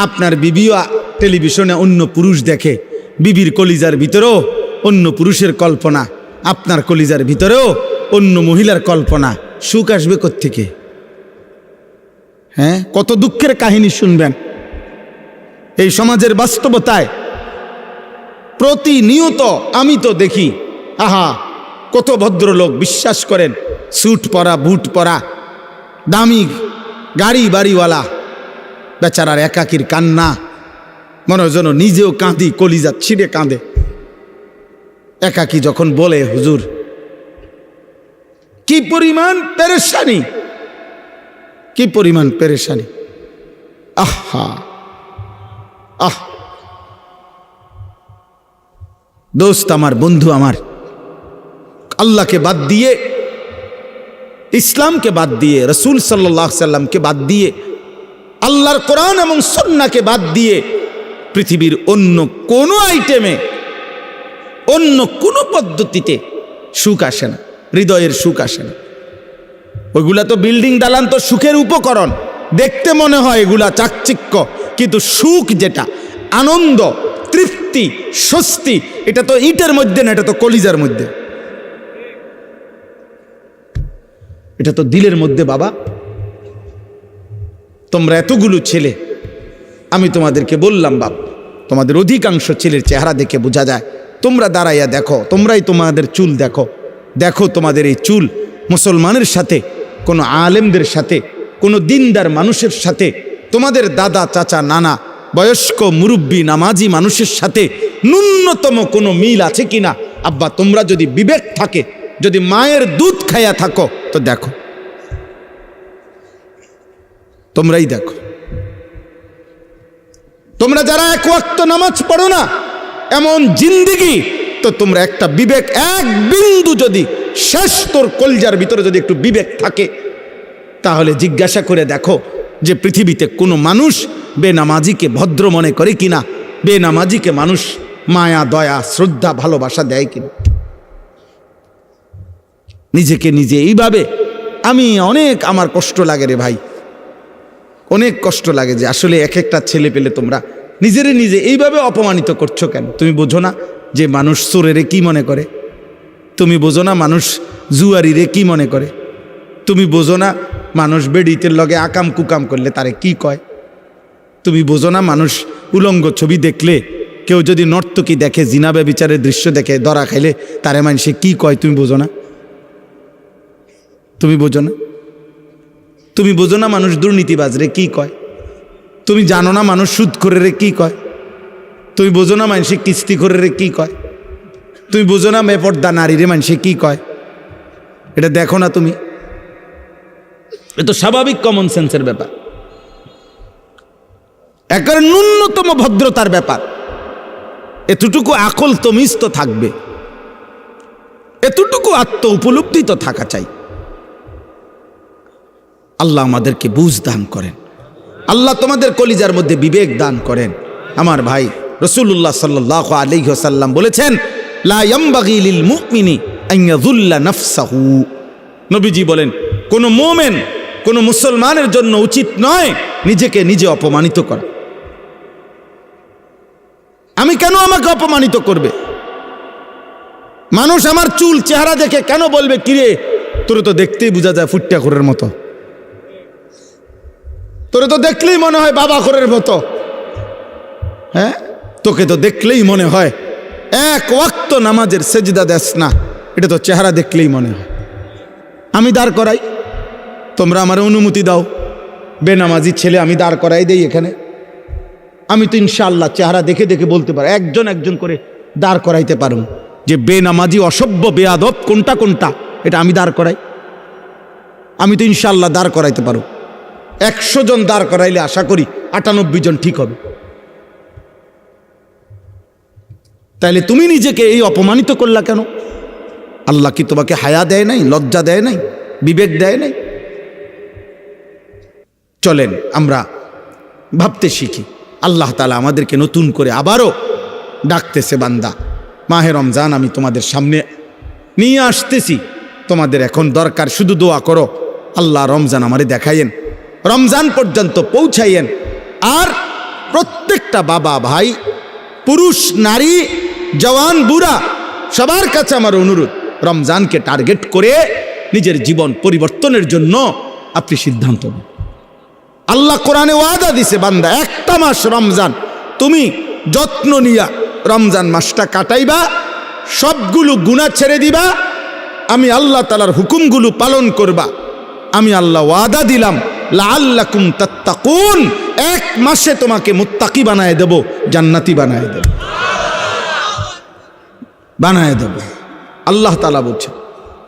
আপনার বিবিও টেলিভিশনে অন্য পুরুষ দেখে, বিবির কলিজার ভিতরেও অন্য পুরুষের কল্পনা, আপনার কলিজার ভিতরেও অন্য মহিলার কল্পনা। সুখ আসবে কোত্থেকে? হ্যাঁ কত দুঃখের কাহিনী শুনবেন এই সমাজের বাস্তবতায়। প্রতিনিয়ত আমি তো দেখি, আহা কত ভদ্রলোক বিশ্বাস করেন, স্যুট পরা, বুট পরা, দামি গাড়ি বাড়িওয়ালা, বেচারার একাকির কান্না, মনে যেন নিজেও কাঁদি, কলিজা ছিঁড়ে কাঁদে একাকি যখন বলে হুজুর কি পরিমাণ পেরেশানি, কি পরিমাণ পেরেশানি। আহা আহ দোস্ত আমার, বন্ধু আমার, আল্লাহকে বাদ দিয়ে ইসলামকে বাদ দিয়ে, রসুল সাল্লাল্লাহু আলাইহি সাল্লামকে বাদ দিয়ে, আল্লাহর কোরআন এবং সুন্নাহকে বাদ দিয়ে পৃথিবীর অন্য কোনো আইটেমে, অন্য কোনো পদ্ধতিতে সুখ আসে না, হৃদয়ের সুখ আসে না। ওইগুলা তো বিল্ডিং দালান তো সুখের উপকরণ, দেখতে মনে হয় এগুলা চাকচিক্য, কিন্তু সুখ যেটা, আনন্দ, তৃপ্তি, স্বস্তি, এটা তো ইটের মধ্যে না, এটা তো কলিজার মধ্যে, এটা তো দিলের মধ্যে। বাবা, তোমরা এতগুলো ছেলে, আমি তোমাদেরকে বললাম বাপ, তোমাদের অধিকাংশ ছেলের চেহারা দেখে বোঝা যায়। তোমরা দাঁড়াইয়া দেখো, তোমরাই তোমাদের চুল দেখো, দেখো তোমাদের এই চুল মুসলমানের সাথে, কোনো আলেমদের সাথে, কোনো দিনদার মানুষের সাথে, তোমাদের দাদা চাচা নানা বয়স্ক মুরব্বী নামাজি মানুষের সাথে ন্যূনতম কোনো মিল আছে কিনা? আব্বা, তোমরা যদি বিবেক থাকে, যদি মায়ের দুধ খাইয়া থাকো, তো দেখো, তোমরাই দেখো। তোমরা যারা এক ওয়াক্ত নামাজ পড়ো না, এমন জিন্দেগি, তো তোমরা একটা বিবেক, এক বিন্দু যদি শেষ তোর কলজার ভিতরে যদি একটু বিবেক থাকে, তাহলে জিজ্ঞাসা করে দেখো যে পৃথিবীতে কোনো মানুষ বেনামাজিকে ভদ্র মনে করে কিনা, বেনামাজিকে মানুষ মায়া দয়া শ্রদ্ধা ভালোবাসা দেয় কিনা। নিজেকে নিজে এইভাবে, আমি অনেক, আমার কষ্ট লাগে রে ভাই, অনেক কষ্ট লাগে যে আসলে এক একটা ছেলে পেলে তোমরা নিজেরে নিজে এইভাবে অপমানিত করছো কেন? তুমি বোঝো না যে মানুষ চোরেরে কি মনে করে? তুমি বোঝো না মানুষ জুয়ারিরে কি মনে করে? তুমি বোঝো না মানুষ বেডিতের লগে আকাম কুকাম করলে তারে কি কয়? তুমি বোঝো না মানুষ উলঙ্গ ছবি দেখলে, কেউ যদি নর্তকী দেখে, জিনা ব্যভিচারের দৃশ্য দেখে, ধরা খাইলে তারে মানুষে কি কয়? তুমি বোঝো না? তুমি বোঝো না? তুমি বোঝো না মানুষ দুর্নীতিবাজরে কি কয়? তুমি জানো না মানুষ সুদখোরেরে কি কয়? তুমি বোঝো না মানুষে কিস্তিখোরেরে কি কয়? তুমি বোঝো না বেপর্দা নারীরে মানুষে কি কয়? এটা দেখো না তুমি? এ তো স্বাভাবিক কমন সেন্সের ব্যাপার, একেবারে ন্যূনতম ভদ্রতার ব্যাপার। এতটুকু আকল তমিজ তো থাকবে, এতটুকু আত্ম উপলব্ধি তো থাকা চাই। আল্লাহ আমাদেরকে বুঝ দান করেন, আল্লাহ তোমাদের কলিজার মধ্যে বিবেক দান করেন। আমার ভাই রাসূলুল্লাহ সাল্লাল্লাহু আলাইহি ওয়াসাল্লাম বলেছেন, লা ইয়ামবাগি লিল মুমিনি আন ইয়াযুল্লা নাফসাহু। নবীজি বলেন, কোন মুমিন, কোন মুসলমানের জন্য উচিত নয় নিজেকে নিজে অপমানিত করা। আমি কেন আমাকে অপমানিত করবে? মানুষ আমার চুল চেহারা দেখে কেন বলবে, কিরে তোরে তো দেখতেই বোঝা যায় ফুট্টা খোরের মতো, তোরে তো দেখলেই মনে হয় বাবা খোরের মতো, হ্যাঁ তোকে তো দেখলেই মনে হয় এক ওয়াক্ত নামাজের সেজদা দেস না, এটা তো চেহারা দেখলেই মনে হয়। আমি দাঁড় করাই, তোমরা আমার অনুমতি দাও, বেনামাজি ছেলে আমি দাঁড় করাই দেই এখানে। আমি তো ইনশাআল্লাহ চেহারা দেখে দেখে বলতে পারো, একজন একজন করে দাঁড় করাইতে পারো যে বেনামাজি অসভ্য বেয়াদব কোনটা কোনটা, এটা আমি দাঁড় করাই। আমি তো ইনশাআল্লাহ দাঁড় করাইতে পারো। 100 জন দাঁড় করাইলে আশা করি 98 জন ঠিক হবে। তাইলে তুমি নিজেকে এই অপমানিত করলা কেন? আল্লাহ কি তোমাকে হায়া দেয় নাই, লজ্জা দেয় নাই, বিবেক দেয় নাই? চলেন আমরা ভাবতে শিখি। আল্লাহ তাআলা আমাদেরকে নতুন করে আবারও ডাকতেছে, বান্দা মাহে রমজান আমি তোমাদের সামনে নিয়ে আসতেছি, তোমাদের এখন দরকার শুধু দোয়া করো, আল্লাহ রমজান আমারে দেখাইয়েন, রমজান পর্যন্ত পৌঁছাইয়েন। আর প্রত্যেকটা বাবা ভাই, পুরুষ নারী, জওয়ান বুড়া, সবার কাছে আমার অনুরোধ, রমজানকে টার্গেট করে নিজের জীবন পরিবর্তনের জন্য আপনি সিদ্ধান্ত নিন। আল্লাহ কোরআনে ওয়াদা দিছে, বান্দা একটা মাস রমজান তুমি যত্ন নিয়া রমজান মাসটা কাটাইবা, সবগুলো গুনাহ ছেড়ে দিবা, আমি আল্লাহ তাআলার হুকুমগুলো পালন করবা। আমি আল্লাহ ওয়াদা দিলাম, লাআল্লাকুম তাত্তাকুন, এক মাসে তোমাকে মুত্তাকি বানায় দেব, জান্নাতি বানায় দেব, বানায় দেব। আল্লাহ তাআলা বলছেন।